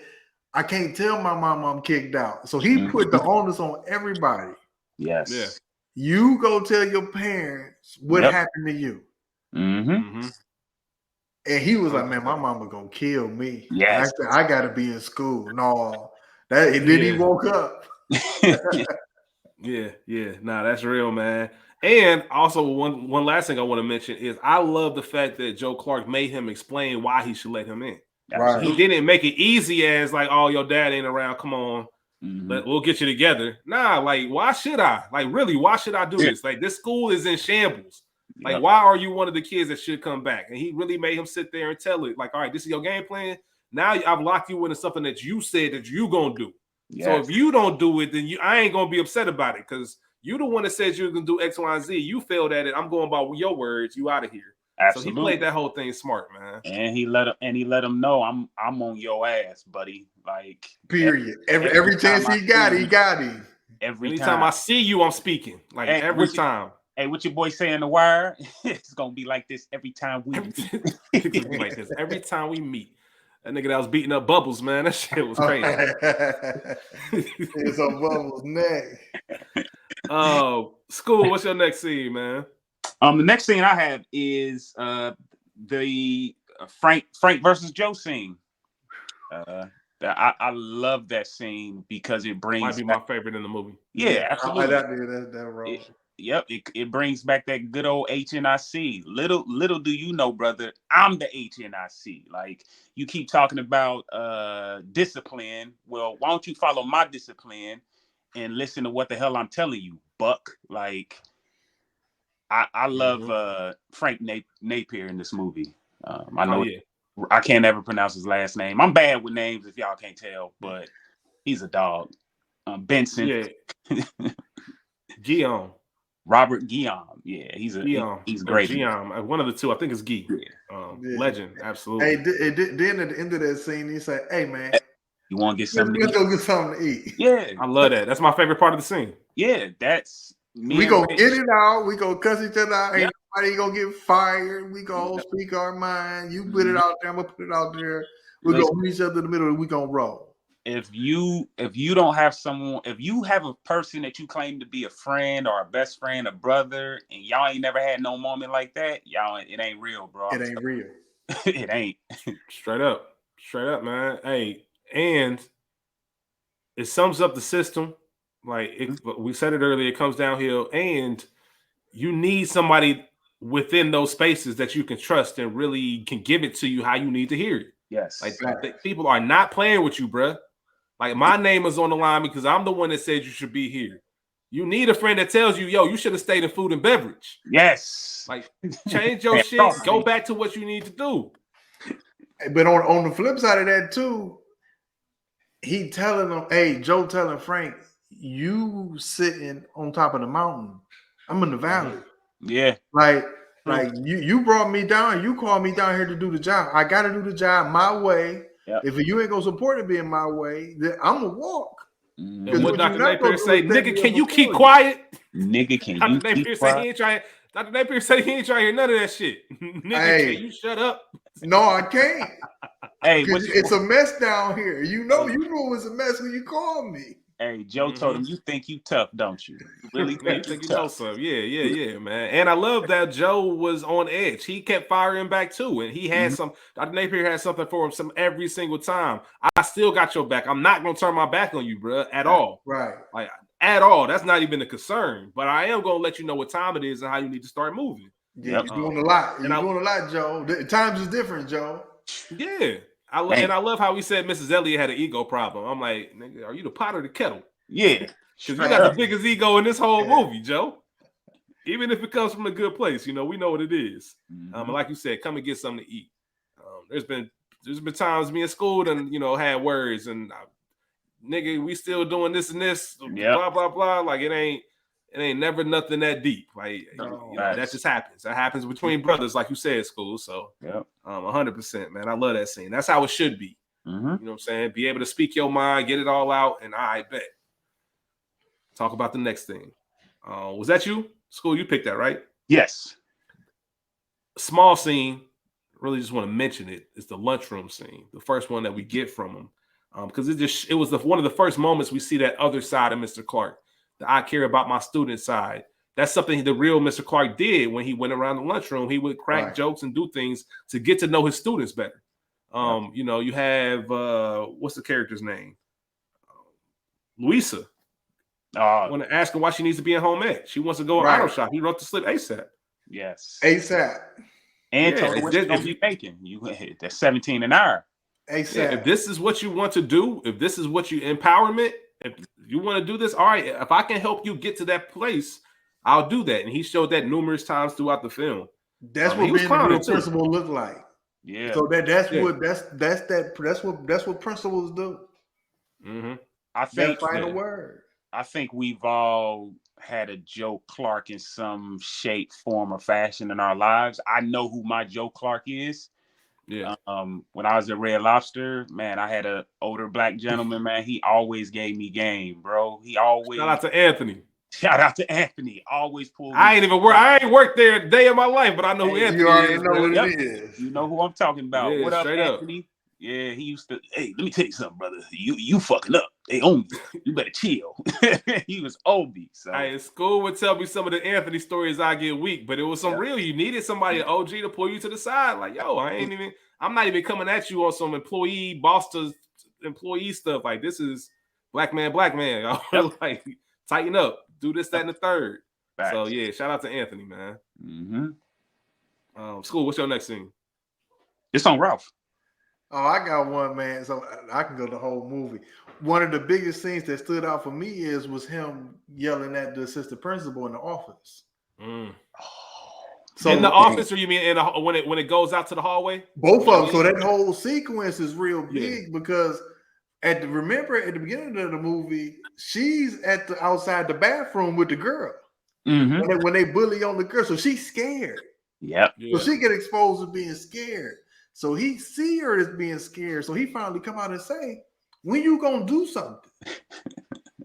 I can't tell my mom I'm kicked out. So he put the onus on everybody. Yes. Yeah. You go tell your parents what happened to you. And he was like, man, my mama gonna kill me. Yes. I gotta be in school. No. And then he woke up. Nah, that's real, man. And also one last thing I want to mention is I love the fact that Joe Clark made him explain why he should let him in. Right. He didn't make it easy as like, oh, your dad ain't around. Come on. We'll get you together. Nah, like, why should I? Like, really, why should I do this? Like, this school is in shambles. Like, why are you one of the kids that should come back? And he really made him sit there and tell it, like, all right, this is your game plan. Now I've locked you into something that you said that you gonna do. Yes. So if you don't do it, then I ain't gonna be upset about it, because you the one that said you're gonna do X, Y, and Z. You failed at it. I'm going by your words. You out of here. Absolutely. So he played that whole thing smart, man. And he let him know I'm on your ass, buddy. Like, period. Every chance he got him. Anytime I see you, I'm speaking. Like, every time. Hey, what your boy say in The Wire? It's gonna be like this every time we meet. It's gonna be like this every time we meet. That nigga that was beating up Bubbles, man, that shit was crazy. It's on Bubbles' neck. School, what's your next scene, man? The next scene I have is the Frank versus Joe scene. I love that scene because it brings might be my favorite in the movie. Yeah, absolutely. That wrong. It brings back that good old HNIC. Little do you know, brother, I'm the HNIC. Like, you keep talking about discipline. Well, why don't you follow my discipline and listen to what the hell I'm telling you, Buck? Like, I love Frank Napier in this movie. I know I can't ever pronounce his last name. I'm bad with names if y'all can't tell, but he's a dog. Benson. Yeah. Guillaume. Robert Guillaume. Yeah, he's great. Guillaume. One of the two. I think it's Guy. Legend. Absolutely. Hey, then at the end of that scene, he said, hey, man, You want to get something Let's to eat? go get something to eat. Yeah, I love that. That's my favorite part of the scene. yeah, that's me. We gonna get it out. We gonna cuss each other out. Yep. Ain't nobody gonna get fired. We gonna speak our mind. You put it out there. I'm gonna put it out there. We're gonna meet each other in the middle and we gonna roll. If you don't have someone, if you have a person that you claim to be a friend or a best friend, a brother, and y'all ain't never had no moment like that, it ain't real, bro. It ain't real. It ain't. Straight up, man. Hey, and it sums up the system. Like we said it earlier, it comes downhill, and you need somebody within those spaces that you can trust and really can give it to you how you need to hear it. Yes, like people are not playing with you, bruh. Like my name is on the line because I'm the one that said you should be here. You need a friend that tells you, yo, you should have stayed in food and beverage. Yes. Like change your shit. Go back to what you need to do. But on the flip side of that too, he telling them, hey, Joe telling Frank, you sitting on top of the mountain. I'm in the valley. Yeah. Like you brought me down. You called me down here to do the job. I got to do the job my way. Yep. If you ain't gonna support it being my way, then I'm gonna walk. And what Dr. Napier say, nigga, can you keep quiet? Nigga, can Dr. you Napier keep say quiet? he ain't trying. Dr. Napier said he ain't trying to hear none of that shit. Nigga, can you shut up? No, I can't. Hey, it's a mess down here. You know it was a mess when you called me. Hey, Joe told him, you think you tough, don't you? You really think you know something. Yeah, man. And I love that Joe was on edge. He kept firing back too. And he had Dr. Napier had something for him every single time. I still got your back. I'm not going to turn my back on you, bro, at all. Right. Like, at all. That's not even a concern. But I am going to let you know what time it is and how you need to start moving. Yeah, you're doing a lot. You're doing a lot, Joe. The times is different, Joe. Yeah. And I love how he said Mrs. Elliott had an ego problem. I'm like, nigga, are you the pot or the kettle? Yeah. Because you got the biggest ego in this whole movie, Joe. Even if it comes from a good place, we know what it is. And like you said, come and get something to eat. There's been times me in school and had words and nigga, we still doing this and this, blah blah blah. Like it ain't never nothing that deep. Like that just happens. That happens between brothers, like you said, school. So 100%, man. I love that scene. That's how it should be. You know what I'm saying? Be able to speak your mind, get it all out, and I bet. Talk about the next thing. Was that you? School, you picked that, right? Yes. Small scene. Really just want to mention it. It's the lunchroom scene. The first one that we get from him. Because it was one of the first moments we see that other side of Mr. Clark. The I care about my student side. That's something the real Mr. Clark did when he went around the lunchroom. He would crack jokes and do things to get to know his students better. You have what's the character's name? Louisa. I want to ask her why she needs to be in home ec. She wants to go auto shop. He wrote the slip ASAP. Yes. ASAP. And told her what she's gonna be making. That's 17 an hour. ASAP. Yeah, if this is what you want to do, if this is what you empowerment, if you want to do this, all right. If I can help you get to that place, I'll do that. And he showed that numerous times throughout the film. That's what being a real principal look like. Yeah. So that's what principals do. I think final word. I think we've all had a Joe Clark in some shape, form, or fashion in our lives. I know who my Joe Clark is. Yeah. When I was at Red Lobster, man, I had an older black gentleman, man. He always gave me game, bro. He always shout out to Anthony. Shout out to Anthony. Always pulled me. I ain't worked there a day of my life, but I know who Anthony you already is. Know what it is. You know who I'm talking about. Yeah, what up, Anthony? Up. Yeah, he used to, hey, let me tell you something, brother. You fucking up. They own you. You better chill. He was OB. So school would tell me some of the Anthony stories I get weak, but it was some real. You needed somebody, an OG, to pull you to the side. Like, yo, I'm not even coming at you on some employee, boss to employee stuff. Like, this is black man. Like, tighten up. Do this, that, and the third. Facts. So, yeah, shout out to Anthony, man. School, what's your next scene? It's on Ralph. Oh, I got one, man. So I can go the whole movie. One of the biggest scenes that stood out for me was him yelling at the assistant principal in the office. So in the office, or you mean when it goes out to the hallway? Both of them. So that whole sequence is real big because remember at the beginning of the movie, she's at the outside the bathroom with the girl when they bully on the girl, so she's scared. Yep. So she get exposed to being scared. So he see her as being scared. So he finally come out and say, when you gonna do something?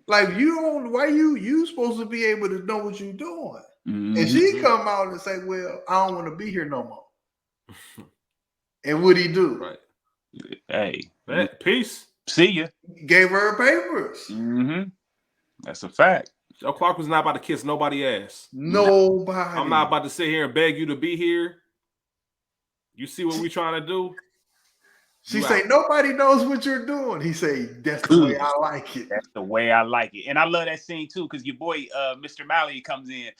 Like you don't. Why you supposed to be able to know what you're doing? Mm-hmm. And she come out and say, "Well, I don't want to be here no more." And what'd he do? Right. Hey, peace. See ya. Gave her papers. Mm-hmm. That's a fact. Joe Clark was not about to kiss nobody ass. Nobody. I'm not about to sit here and beg you to be here. You see what we trying to do? She say, nobody knows what you're doing. He say, that's the way I like it. That's the way I like it. And I love that scene too, because your boy Mr. Malley comes in.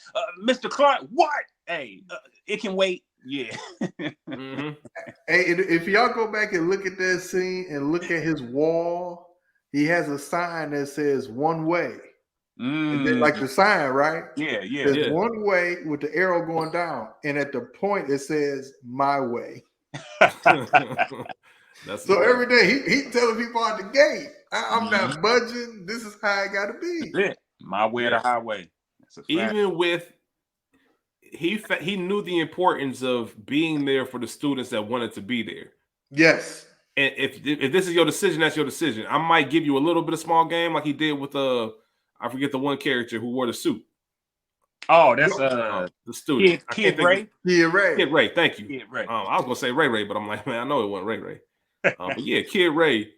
Mr. Clark, what? Hey, it can wait. Yeah. Mm-hmm. Hey, if y'all go back and look at that scene and look at his wall, he has a sign that says one way. Like the sign, right? Yeah. There's one way with the arrow going down. And at the point it says my way. So every day he telling people at the gate, I'm not budging. This is how I gotta be. That's it. My way or the highway. That's a fact. Even with he knew the importance of being there for the students that wanted to be there. Yes. And if this is your decision, that's your decision. I might give you a little bit of small game, like he did with I forget the one character who wore the suit. Oh, that's the student. Kid Ray. Kid Ray. Thank you. Kid Ray. I was gonna say Ray, but I'm like, man, I know it wasn't Ray. But yeah, Kid Ray,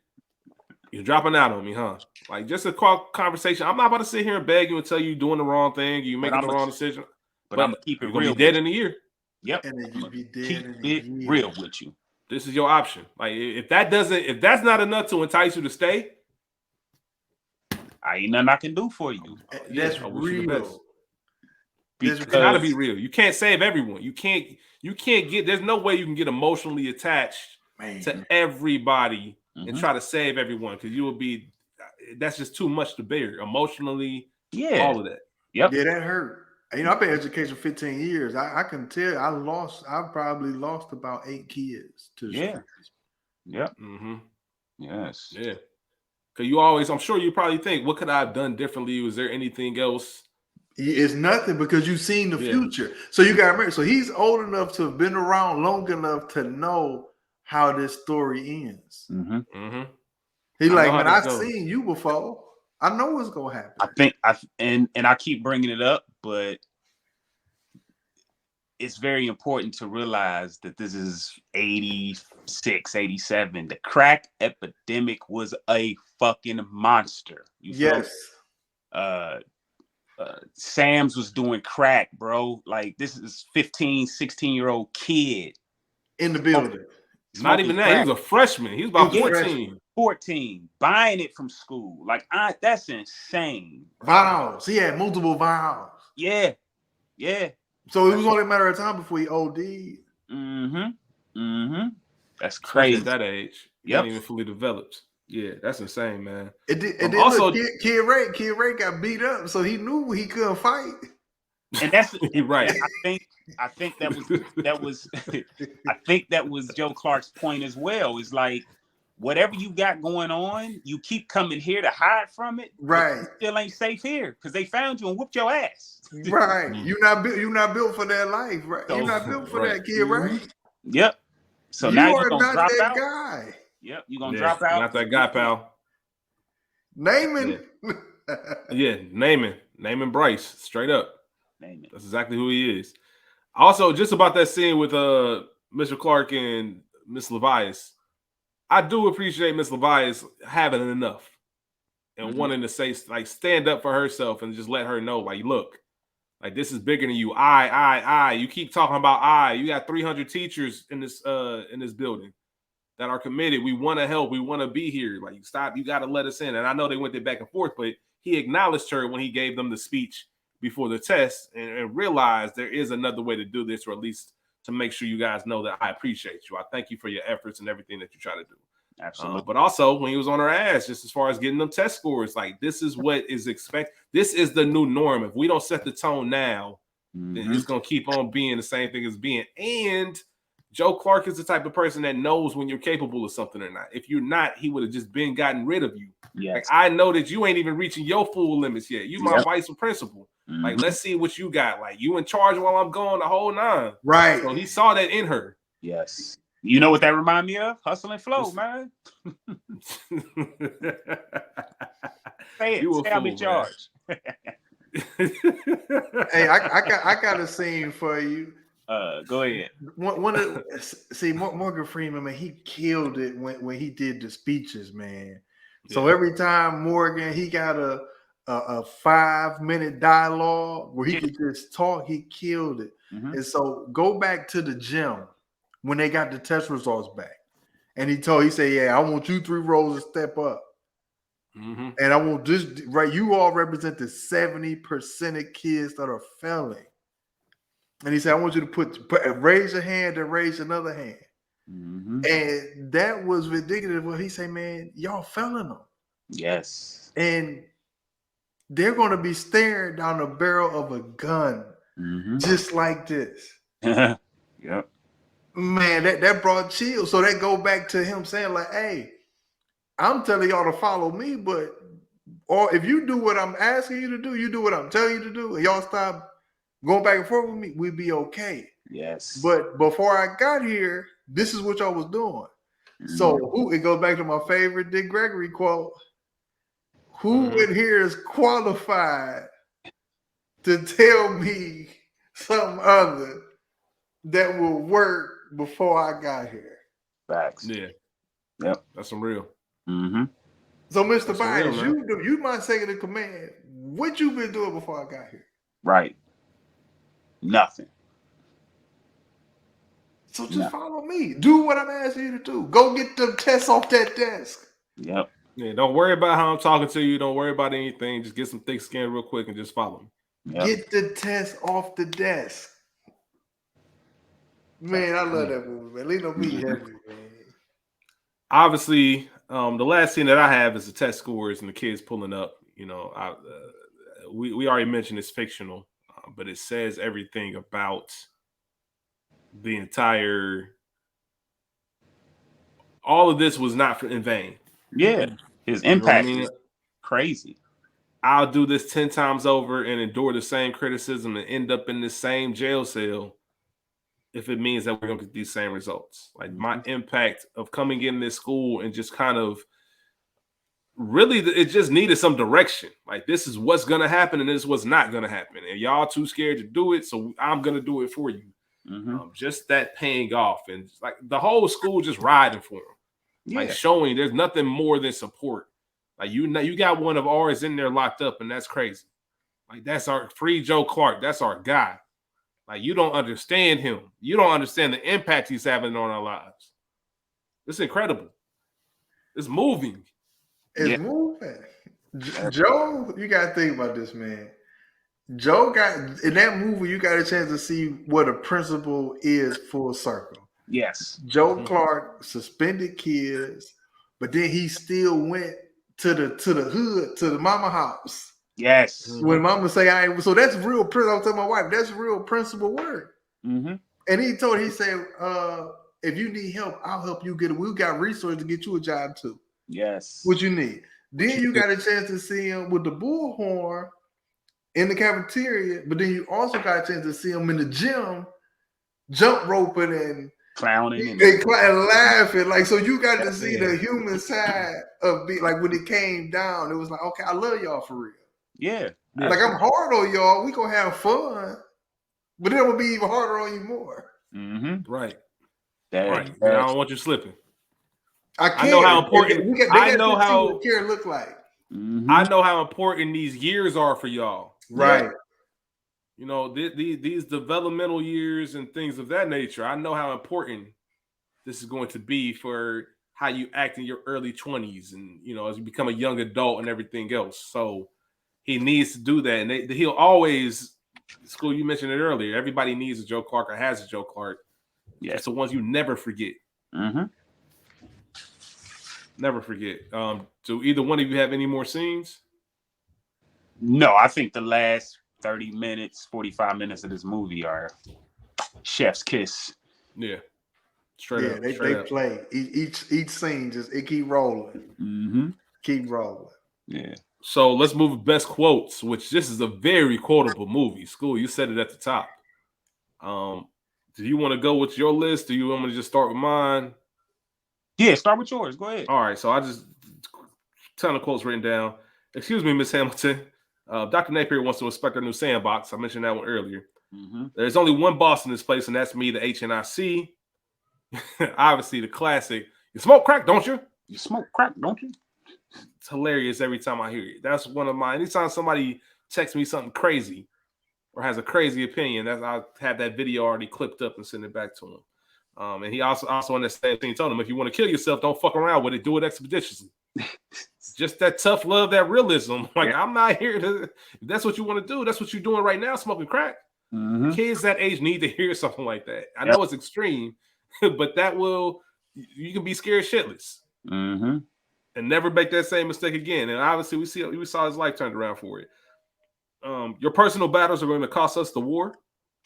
you're dropping out on me, huh? Like just a conversation. I'm not about to sit here and beg you and tell you doing the wrong thing, you making the wrong decision. But I'm gonna keep it real. Be dead in a year. Yep. And then you be dead keep in it a year. real with you. This is your option. Like if that's not enough to entice you to stay, I ain't nothing I can do for you. That's real. It's gotta be real. You can't save everyone. You can't get. There's no way you can get emotionally attached to everybody and try to save everyone because you will be. That's just too much to bear emotionally. Yeah, all of that. Yep. Yeah, that hurt. You know, I've been in education 15 years. I can tell I probably lost about 8 kids to the streets. Yeah. Mm-hmm. Yes. Yeah. Because you always, I'm sure you probably think, what could I have done differently? Was there anything else? It's nothing because you've seen the future. So you got to remember. So he's old enough to have been around long enough to know how this story ends. Mm-hmm. Mm-hmm. He's like, man, I've seen you before. I know what's gonna happen. I think and I keep bringing it up, but it's very important to realize that this is 86, 87. The crack epidemic was a fucking monster. Yes. Sam's was doing crack, bro. Like this is 15, 16-year-old kid in the building. Not even that. He was a freshman. He was about 14. 14, buying it from school. Like, that's insane. Vials. He had multiple vials. Yeah. So it was only a matter of time before he OD'd. Mm-hmm. That's crazy. At that age. Not even fully developed. Yeah, that's insane, man. It did also, Kid Ray got beat up, so he knew he couldn't fight. And that's right. I think that was I think that was Joe Clark's point as well. Is like whatever you got going on, you keep coming here to hide from it. Right. You still ain't safe here because they found you and whooped your ass. Right. You're not built for that life, right? You're not built for that, Kid Ray. Yep. So now you're gonna drop out. Guy. Yep, you're gonna drop out. Not that guy, pal. Naming. Naming Bryce, straight up. Name it. That's exactly who he is. Also, just about that scene with Mr. Clark and Miss Levias, I do appreciate Miss Levias having enough and wanting to say, like, stand up for herself and just let her know, like, look, like this is bigger than you. I. You keep talking about I. You got 300 teachers in this building that are committed. We want to help. We want to be here. Like, stop. You got to let us in. And I know they went there back and forth, but he acknowledged her when he gave them the speech before the test and realized there is another way to do this, or at least to make sure you guys know that I appreciate you. I thank you for your efforts and everything that you try to do. Absolutely. But also when he was on her ass, just as far as getting them test scores, like this is what is expected. This is the new norm. If we don't set the tone now, then it's going to keep on being the same thing as being. And Joe Clark is the type of person that knows when you're capable of something or not. If you're not, he would have just been gotten rid of you. Yes. Like, I know that you ain't even reaching your full limits yet. You my vice principal. Like, let's see what you got. Like, you in charge while I'm gone the whole 9. Right. So he saw that in her. Yes. You know what that remind me of? Hustle and Flow, man. Say it. Say I'm in charge. Hey, I got a scene for you. Go ahead. Morgan Freeman, man, he killed it when he did the speeches, man. So every time Morgan, he got a 5-minute dialogue where he could just talk, he killed it. And so go back to the gym when they got the test results back. And he said, yeah, I want you 3 rows to step up. And I want this, right? You all represent the 70% of kids that are failing. And he said, I want you to raise your hand and raise another hand. And that was ridiculous. Well, he said, man, y'all failing them. Yes. And they're going to be staring down the barrel of a gun just like this. Yep. Man, that brought chills. So that go back to him saying like, hey, I'm telling y'all to follow me, or if you do what I'm asking you to do, you do what I'm telling you to do, and y'all stop going back and forth with me, we'd be okay. Yes. But before I got here, this is what y'all was doing. So it goes back to my favorite Dick Gregory quote. Who in here is qualified to tell me something other that will work before I got here? Facts. Yeah. Yep. That's some real. So, Mr. Bynes, you my second in command. What you been doing before I got here? Right. Nothing. So just follow me. Do what I'm asking you to do. Go get the tests off that desk. Yep. Yeah, don't worry about how I'm talking to you. Don't worry about anything. Just get some thick skin real quick and just follow me. Yep. Get the test off the desk. Man, I love that movie, man. Lean on me heavy, man. Obviously, the last scene that I have is the test scores and the kids pulling up. You know, we already mentioned it's fictional, but it says everything about the entire. All of this was not in vain. Yeah, his impact is crazy. I'll do this 10 times over and endure the same criticism and end up in the same jail cell if it means that we're going to get these same results. Like my impact of coming in this school and just kind of really, it just needed some direction. Like this is what's going to happen and this is what's not going to happen. And y'all too scared to do it, so I'm going to do it for you. Just that paying off and like the whole school just riding for him. Yeah. Like showing there's nothing more than support. Like you got one of ours in there locked up, and that's crazy. Like that's our free Joe Clark. That's our guy. Like you don't understand him. You don't understand the impact he's having on our lives. It's incredible. It's moving. It's moving. Joe, you got to think about this, man. Joe got in that movie. You got a chance to see what a principal is full circle. Yes, Joe Clark suspended kids, but then he still went to the hood, to the mama house. Yes. When mama say I ain't, so that's real principle. I was telling my wife, that's real principle work. And he said, if you need help, I'll help you get it. We got resources to get you a job too. Yes. What you need. Then you got a chance to see him with the bullhorn in the cafeteria, but then you also got a chance to see him in the gym, jump roping and clowning and laughing. Like, so you got to see the human side of like when it came down, it was like, okay, I love y'all for real. Yeah. Like I'm hard on y'all. We gonna have fun, but it will be even harder on you more. Right. Right. I don't want you slipping. I know how important. I know how care look like. I know how important these years are for y'all. Right. You know, these developmental years and things of that nature. I know how important this is going to be for how you act in your early 20s and, you know, as you become a young adult and everything else. So he needs to do that. And he'll always, school, you mentioned it earlier, everybody needs a Joe Clark or has a Joe Clark. Yeah. It's the ones you never forget. Never forget. Do either one of you have any more scenes? No, I think the last 30 minutes, 45 minutes of this movie are chef's kiss. Yeah. Straight up. They play. Each scene it keep rolling. Keep rolling. Yeah. So let's move to best quotes, which this is a very quotable movie. School, you said it at the top. Do you want to go with your list? Do you want me to just start with mine? Yeah, start with yours. Go ahead. All right. So I just ton of quotes written down. Excuse me, Miss Hamilton. Dr. Napier wants to inspect our new sandbox. I mentioned that one earlier. Mm-hmm. There's only one boss in this place, and that's me, the HNIC. Obviously, the classic. You smoke crack, don't you? You smoke crack, don't you? It's hilarious every time I hear it. That's one of my. Anytime somebody texts me something crazy or has a crazy opinion, I have that video already clipped up and send it back to him. And he also on that same thing told him, if you want to kill yourself, don't fuck around with it. Do it expeditiously. Just that tough love, that realism. Like, yeah. I'm not here to. If that's what you want to do, that's what you're doing right now, smoking crack. Mm-hmm. Kids that age need to hear something like that. I know it's extreme, but you can be scared shitless. Mm-hmm. And never make that same mistake again. And obviously, we saw his life turned around for it. Your personal battles are going to cost us the war.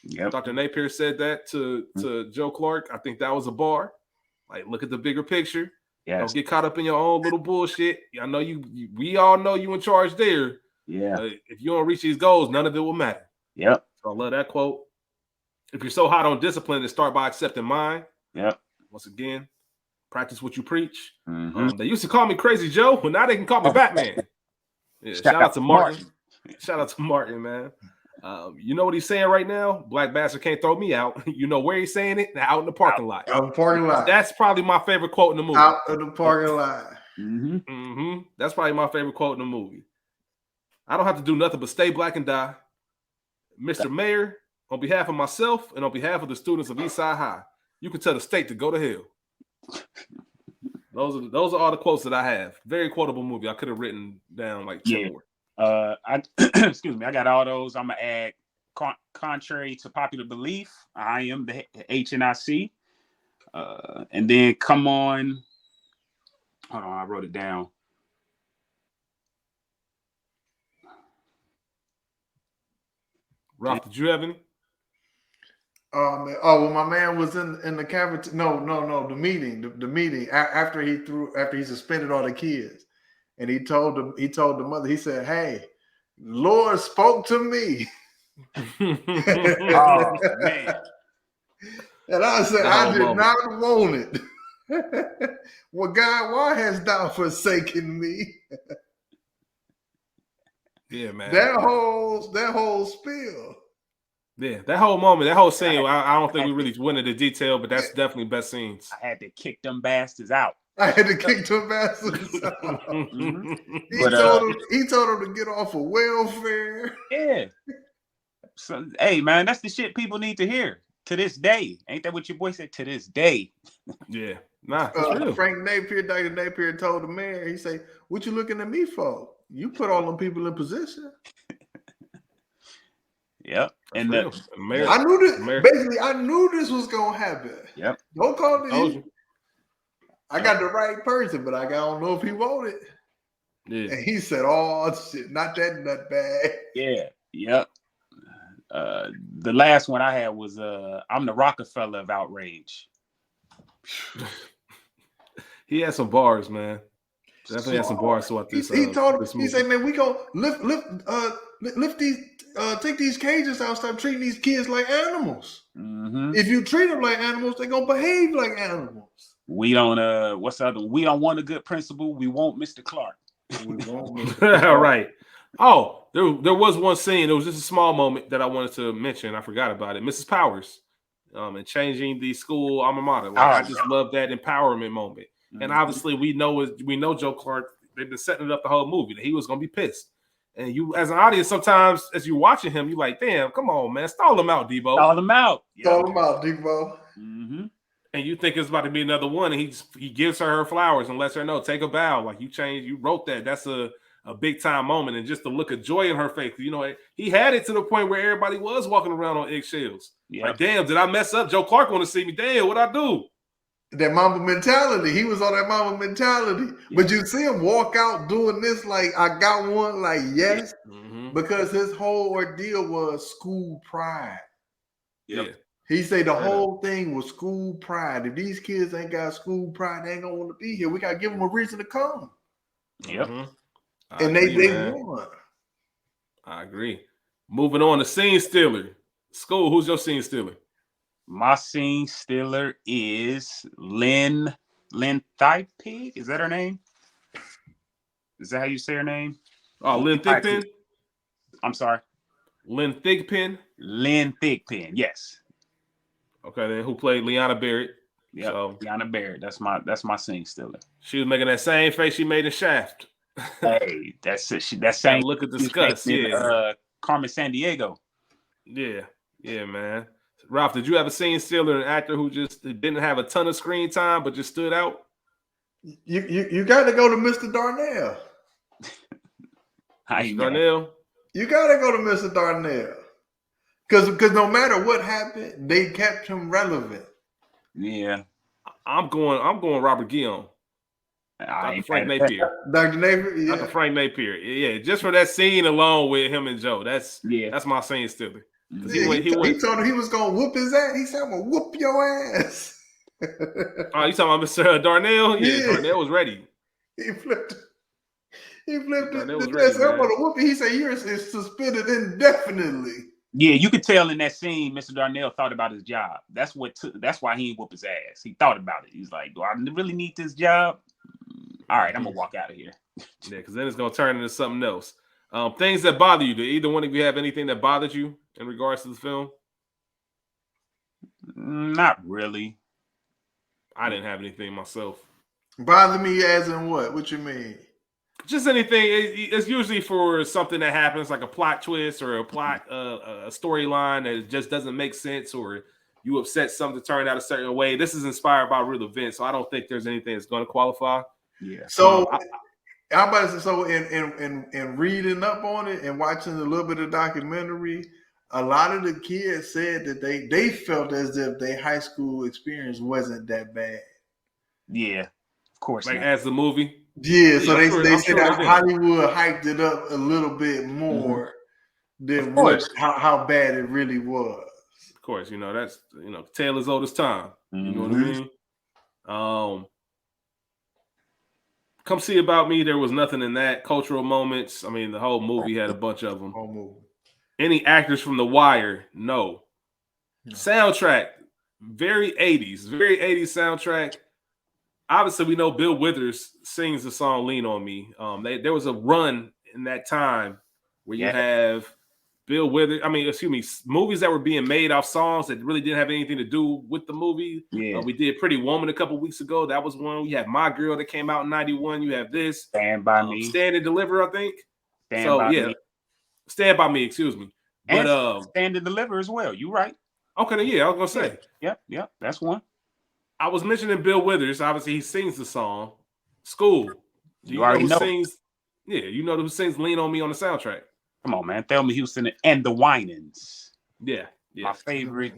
Yep. Dr. Napier said that to Joe Clark. I think that was a bar. Like, look at the bigger picture. Yes. Don't get caught up in your own little bullshit. I know we all know you in charge there. Yeah. If you don't reach these goals, none of it will matter. Yep. So I love that quote. If you're so hot on discipline, then start by accepting mine. Yep. Once again, practice what you preach. Mm-hmm. They used to call me Crazy Joe, but now they can call me Batman. Yeah, shout out to Martin. Shout out to Martin, man. You know what he's saying right now? Black bastard can't throw me out. You know where he's saying it? Out in the parking lot. Out in the parking lot. That's probably my favorite quote in the movie. Out in the parking lot. Mm-hmm. Mm-hmm. That's probably my favorite quote in the movie. I don't have to do nothing but stay black and die. Mr. Mayor, on behalf of myself and on behalf of the students of Eastside High, you can tell the state to go to hell. Those are all the quotes that I have. Very quotable movie. I could have written down like 10 more. Excuse me. I got all those. I'm gonna add. Contrary to popular belief, I am the HNIC. And then come on. Hold on, I wrote it down. Ralph, did you have any? Well, my man was in the cafeteria. No, the meeting after he suspended all the kids, and he told the mother, he said, "Hey, Lord spoke to me." Oh man! And I said, I did not want it. Well, God, why hast thou forsaken me? Yeah, man. That whole spiel. Yeah, that whole moment, that whole scene, I don't think we really went into detail, but that's definitely best scenes. I had to kick them bastards out. I had to kick them bastards out. Mm-hmm. He told him to get off of welfare. Yeah. So, hey, man, that's the shit people need to hear to this day. Ain't that what your boy said? To this day. Yeah. Nah, Frank Napier, Dr. Napier told the mayor, he said, "What you looking at me for? You put all them people in position." Yep. And I knew this. Basically, I knew this was gonna happen. Yep. Don't call me. I got the right person, but I don't know if he wanted. Yeah. And he said, "Oh shit, not that nut bag." Yeah. Yep. The last one I had was I'm the Rockefeller of outrage. He had some bars, man. Definitely had some bars throughout this. He told him, he said, "Man, we go lift these, take these cages out, stop treating these kids like animals. Mm-hmm. If you treat them like animals, they're gonna behave like animals." We don't. What's the other? We don't want a good principal. We want Mr. Clark. We want Mr. Clark. Right. Oh, there was one scene. There was just a small moment that I wanted to mention. I forgot about it. Mrs. Powers, and changing the school alma mater. I just love that empowerment moment. Mm-hmm. And obviously, we know Joe Clark. They've been setting it up the whole movie that he was going to be pissed. And you, as an audience, sometimes as you're watching him, you're like, "Damn, come on, man, stall him out, Debo. Stall him out. Stall him out, Debo." Mm-hmm. And you think it's about to be another one, and he gives her flowers and lets her know, take a bow. Like, you wrote that. That's a big time moment. And just the look of joy in her face. You know, he had it to the point where everybody was walking around on eggshells. Yep. Like, damn, did I mess up? Joe Clark want to see me. Damn, what'd I do? That Mamba mentality. He was on that Mamba mentality. Yeah. But you see him walk out doing this like, I got one, like, yes. Mm-hmm. Because his whole ordeal was school pride. Yeah. He said the whole thing was school pride. If these kids ain't got school pride, they ain't gonna want to be here. We gotta give them a reason to come. Yep. Mm-hmm. And they won. I agree. Moving on to scene stealer. School, who's your scene stealer? My scene stealer is Lynn Thigpen. Is that her name? Is that how you say her name? Oh, Lynn Thigpen? I'm sorry. Lynn Thigpen? Lynn Thigpen, yes. Okay, then who played Liana Barrett? Yeah, so, Liana Barrett. That's my scene stealer. She was making that same face she made in Shaft. Hey, that's it. That same look at disgust. Yeah. Carmen Sandiego. Yeah, man. Ralph, did you have a scene stealer, an actor who just didn't have a ton of screen time but just stood out? You got to go to Mr. Darnell. Mr. Darnell? You got to go to Mr. Darnell. Because no matter what happened, they kept him relevant. Yeah. I'm going Robert Guillaume. Dr. Frank Napier. Dr. Napier, yeah. Dr. Frank Napier. Yeah, just for that scene alone with him and Joe. That's my scene stealer. Yeah, he told him he was gonna whoop his ass. He said, "I'm gonna whoop your ass." Oh, you talking about Mr. Darnell? Yeah, Darnell was ready. He flipped Darnell was ready, I'm gonna whoop it. He said, "You're suspended indefinitely." Yeah, you could tell in that scene, Mr. Darnell thought about his job. That's why he didn't whoop his ass. He thought about it. He's like, "Do I really need this job? All right, I'm gonna walk out of here." Yeah, because then it's gonna turn into something else. Things that bother you. Do either one of you have anything that bothered you in regards to the film? Not really. I didn't have anything myself. Bother me as in what? What you mean? Just anything. It's usually for something that happens, like a plot twist or a plot, a storyline that just doesn't make sense, or you upset something turned out a certain way. This is inspired by real events, so I don't think there's anything that's going to qualify. Yeah. So I'm about to say, so in reading up on it and watching a little bit of documentary, a lot of the kids said that they felt as if their high school experience wasn't that bad. Yeah, of course. Like as the movie. Yeah, so they said that Hollywood hyped it up a little bit more than how bad it really was. Of course, that's tale as old as time. You know what I mean? Come See About Me. There was nothing in that. Cultural moments. I mean, the whole movie had a bunch of them. Whole movie. Any actors from The Wire? No. Soundtrack. Very 80s. Very 80s soundtrack. Obviously, we know Bill Withers sings the song "Lean on Me." There was a run in that time where you have Bill Withers. Movies that were being made off songs that really didn't have anything to do with the movie. Yeah. We did Pretty Woman a couple weeks ago. That was one. You have My Girl that came out in '91. You have this Stand By Me, Stand and Deliver. I think. Stand By Me. Stand By Me. Excuse me. But and Stand and Deliver as well. You right? Okay, then I was gonna say. Yeah, that's one. I was mentioning Bill Withers. Obviously, he sings the song "School." You already know. Sings? Yeah, you know who sings "Lean on Me" on the soundtrack. Come on, man. Thelma Houston and the Winans. Yeah. My favorite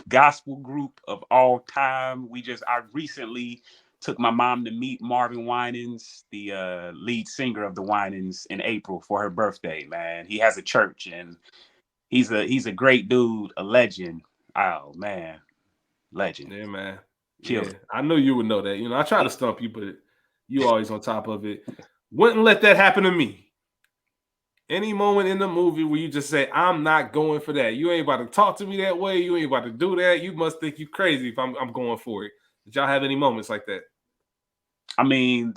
gospel group of all time. I recently took my mom to meet Marvin Winans, the lead singer of the Winans, in April for her birthday. Man, he has a church and he's a great dude, a legend. Oh man. Legend. Yeah, man. Yeah. I knew you would know that. I try to stump you, but you always on top of it. Wouldn't let that happen to me. Any moment in the movie where you just say, "I'm not going for that. You ain't about to talk to me that way. You ain't about to do that. You must think you crazy if I'm going for it." Did y'all have any moments like that? I mean,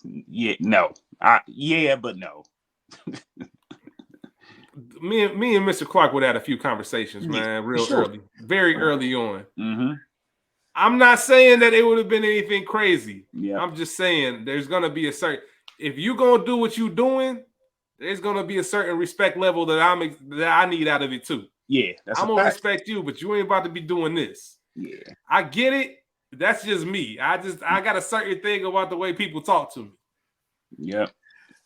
yeah, no. But no. Me and Mr. Clark would have had a few conversations, man, early, very early on. Mm-hmm. I'm not saying that it would have been anything crazy. Yeah. I'm just saying there's going to be if you're going to do what you're doing, there's going to be a certain respect level that I need out of it too. Yeah. I'm going to respect you, but you ain't about to be doing this. Yeah. I get it. That's just me. I got a certain thing about the way people talk to me. Yeah.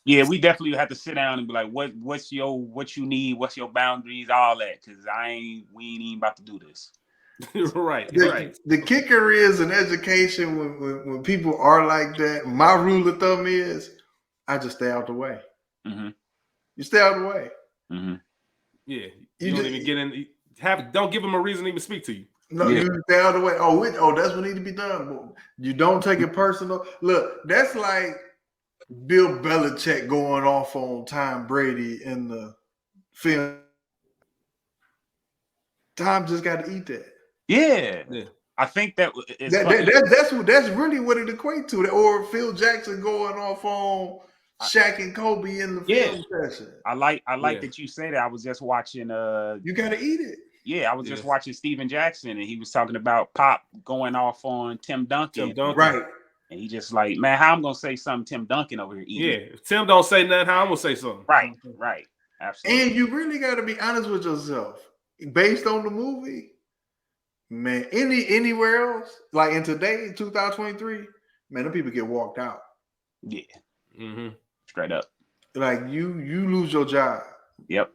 Yeah, we definitely have to sit down and be like, what you need, what's your boundaries, all that, because we ain't even about to do this. Right. The kicker is in education when people are like that. My rule of thumb is, I just stay out the way. Mm-hmm. You stay out the way. Mm-hmm. Yeah, you don't even get in. Don't give them a reason to even speak to you. No, you stay out the way. Oh, that's what needs to be done. You don't take it personal. Look, that's like Bill Belichick going off on Tom Brady in the film. Tom just got to eat that. Yeah. I think that's really what it equates to. Or Phil Jackson going off on Shaq and Kobe in the film session. I like that you say that. I was just watching. You got to eat it. Yeah, I was just watching Steven Jackson, and he was talking about Pop going off on Tim Duncan. Right. And he just like, man, how I'm gonna say something Tim Duncan over here eating? Yeah, if Tim don't say nothing, how I'm gonna say something? Right. Absolutely. And you really got to be honest with yourself. Based on the movie, man, anywhere else, like in today, 2023, man, them people get walked out. Yeah. Mm-hmm. Straight up. Like you lose your job. Yep.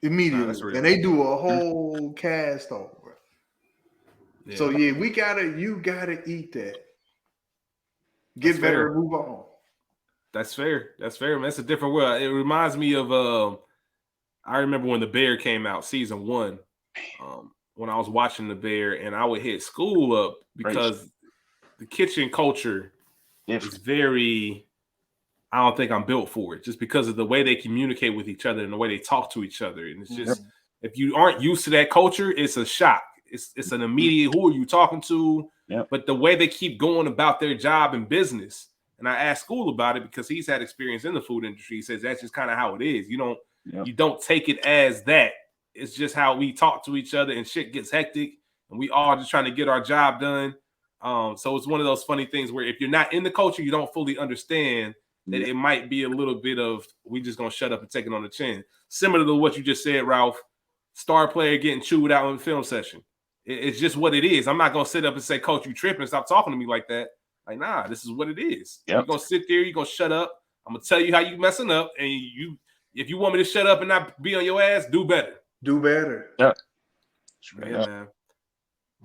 Immediately. And they do a whole cast over. Yeah. So you gotta eat that. Get better and move on. That's fair. Man. That's a different world. It reminds me of I remember when The Bear came out, season 1. When I was watching The Bear, and I would hit school up because the kitchen culture is very. I don't think I'm built for it, just because of the way they communicate with each other and the way they talk to each other. And it's just, if you aren't used to that culture, it's a shock. It's an immediate, who are you talking to? Yep. But the way they keep going about their job and business, and I asked School about it because he's had experience in the food industry. He says that's just kind of how it is. You don't take it as that. It's just how we talk to each other, and shit gets hectic, and we all just trying to get our job done. So it's one of those funny things where if you're not in the culture, you don't fully understand that it might be a little bit of, we just gonna shut up and take it on the chin. Similar to what you just said, Ralph, star player getting chewed out in the film session. It's just what it is. I'm not gonna sit up and say, Coach, you tripping, stop talking to me like that. Like, nah, this is what it is. You're gonna sit there, you're gonna shut up. I'm gonna tell you how you messing up, and if you want me to shut up and not be on your ass, do better. Do better. Yep. Man.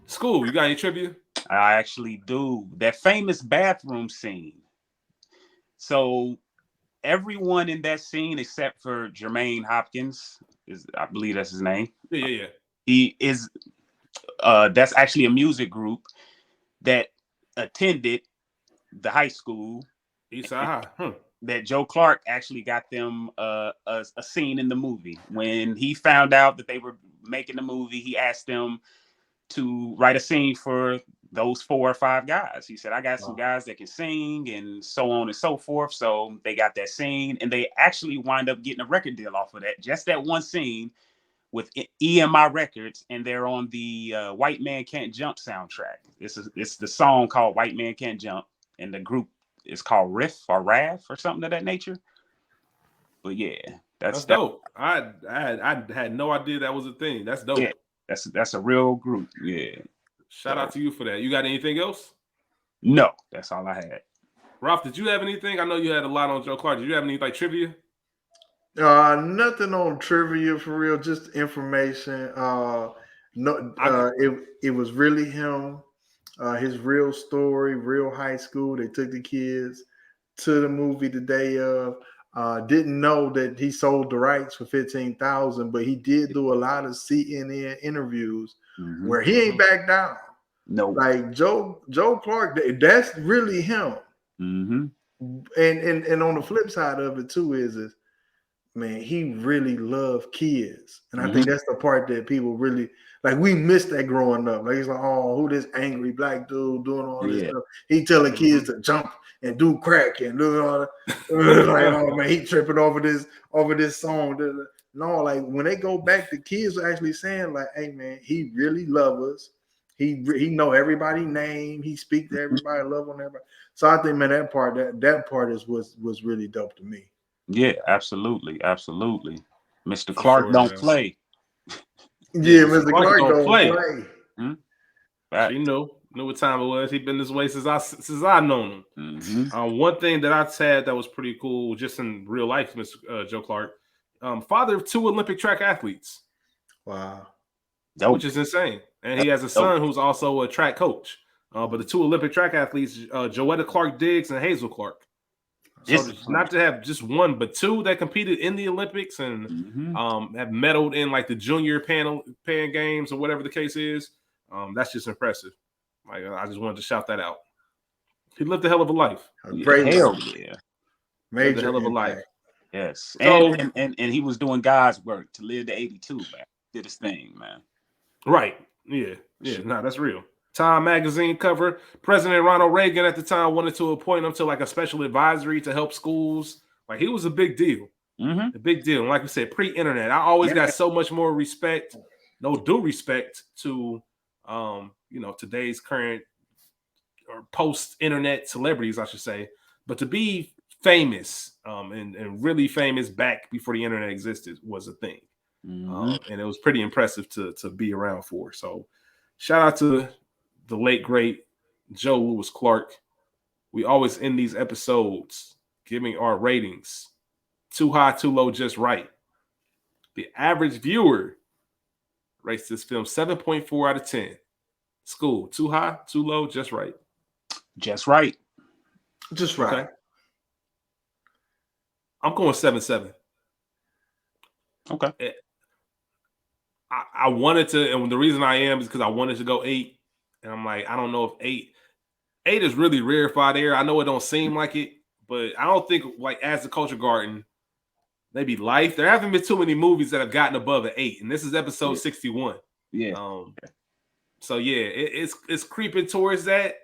School, you got any trivia? I actually do. That famous bathroom scene. So everyone in that scene except for Jermaine Hopkins, I believe that's his name. Yeah. He is that's actually a music group that attended the high school. Eastside High. That Joe Clark actually got them a scene in the movie. When he found out that they were making the movie, he asked them to write a scene for those 4 or 5 guys. He said, I got some guys that can sing and so on and so forth. So they got that scene, and they actually wind up getting a record deal off of that. Just that one scene with EMI Records, and they're on the White Man Can't Jump soundtrack. It's the song called White Man Can't Jump, and the group is called Riff or Raff or something of that nature. But yeah, that's dope. I had no idea that was a thing. That's dope. Yeah, that's a real group. Yeah. Shout out to you for that. You got anything else? No, that's all I had. Ralph, did you have anything? I know you had a lot on Joe Clark. Did you have any trivia? Nothing on trivia for real, just information. It was really him, his real story, real high school. They took the kids to the movie the day of. Didn't know that he sold the rights for $15,000, but he did do a lot of CNN interviews where he ain't back down. No, like Joe Clark, that's really him. And on the flip side of it too is man, he really loved kids, and I think that's the part that people really like. We missed that growing up. Like, it's like, oh, who this angry black dude doing all this stuff? He telling kids to jump and do crack and do all that. Like, oh man, he tripping over this song. No, like when they go back, the kids are actually saying like, hey man, he really love us. He know everybody's name. He speak to everybody, love on everybody. So I think, man, that part was really dope to me. Yeah, absolutely. Mr. Clark don't play. Yeah, Mr. Clark don't play. He knew what time it was. He been this way since I known him. One thing that I said that was pretty cool, just in real life, Mr. Joe Clark, father of 2 Olympic track athletes. Wow, which is insane. And he has a son who's also a track coach. But the 2 Olympic track athletes, Joetta Clark Diggs and Hazel Clark. So not to have just 1, but 2 that competed in the Olympics and have medaled in like the junior pan games or whatever the case is. That's just impressive. Like, I just wanted to shout that out. He lived a hell of a life. Hell yeah. Major hell of a life. Yes. So, and he was doing God's work to live to 82, man. Did his thing, man. Right. Yeah. Yeah. Nah, that's real. Time magazine cover. President Ronald Reagan at the time wanted to appoint him to like a special advisory to help schools. Like he was a big deal. Mm-hmm. A big deal. And like we said, pre-internet. I always got so much more respect, no due respect to today's current or post-internet celebrities, I should say. But to be famous and really famous back before the internet existed was a thing. And it was pretty impressive to be around for. So shout out to the late, great Joe Louis Clark. We always end these episodes giving our ratings. Too high, too low, just right. The average viewer rates this film 7.4 out of 10. School, too high, too low, just right. Just right. Just right. Okay. I'm going 7.7. Okay. I wanted to, and the reason I am is because I wanted to go 8. And I'm like, I don't know if 8 is really rarefied air. I know it don't seem like it, but I don't think like as the Culture Garden, maybe Life. There haven't been too many movies that have gotten above an 8, and this is episode 61. Yeah. So yeah, it's creeping towards that.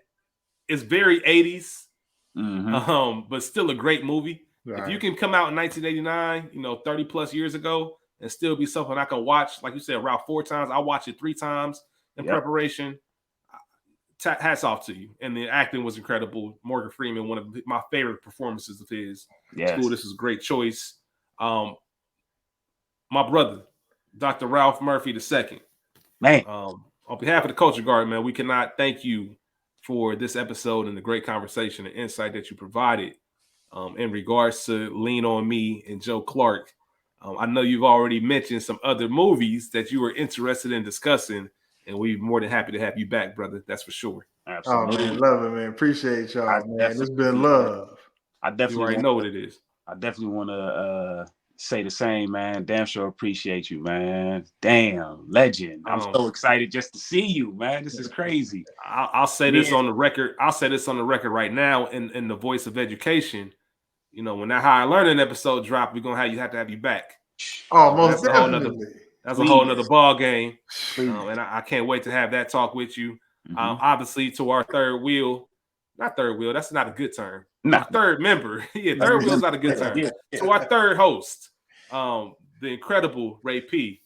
It's very 80s, but still a great movie. Right. If you can come out in 1989, 30 plus years ago, and still be something I can watch, like you said, around 4 times. I watched it 3 times in preparation. Hats off to you. And the acting was incredible. Morgan Freeman, one of my favorite performances of his. Yes. School, this is a great choice. My brother, Dr. Ralph Murphy II. Man. On behalf of the Culture Garden, man, we cannot thank you for this episode and the great conversation and insight that you provided in regards to Lean on Me and Joe Clark. I know you've already mentioned some other movies that you were interested in discussing, and we're more than happy to have you back, brother. That's for sure. Absolutely. Oh, man, love it, man. Appreciate y'all, man. It's been love. I definitely you already know what it is. I definitely want to say the same, man. Damn sure appreciate you, man. Damn, legend. I'm so excited just to see you, man. This is crazy. I'll say this on the record. I'll say this on the record right now in the voice of education. When that Higher Learning episode drop, we're gonna have to have you back. Oh, most definitely. That's a whole nother ball game. And I can't wait to have that talk with you. Obviously, to our third wheel, not third wheel, that's not a good term. No. Our third member. Third wheel's not a good term. So our third host, the incredible Ray P.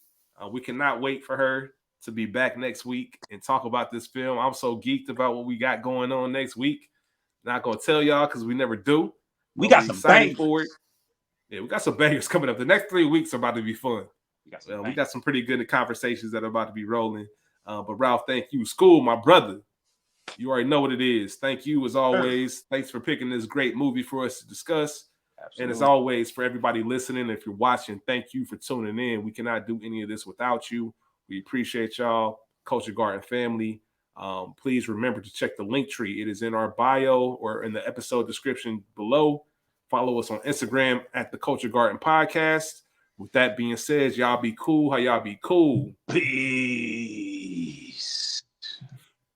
We cannot wait for her to be back next week and talk about this film. I'm so geeked about what we got going on next week. Not gonna tell y'all because we never do. We got some bangers for it. Yeah, we got some bangers coming up. The next 3 weeks are about to be fun. We got some pretty good conversations that are about to be rolling. But Ralph, thank you. School, my brother. You already know what it is. Thank you as always. Thanks for picking this great movie for us to discuss. Absolutely. And as always, for everybody listening, if you're watching, thank you for tuning in. We cannot do any of this without you. We appreciate y'all, Culture Garden family. Please remember to check the Linktree. It is in our bio or in the episode description below. Follow us on Instagram at the Culture Garden Podcast. With that being said, y'all be cool. How y'all be cool? Peace.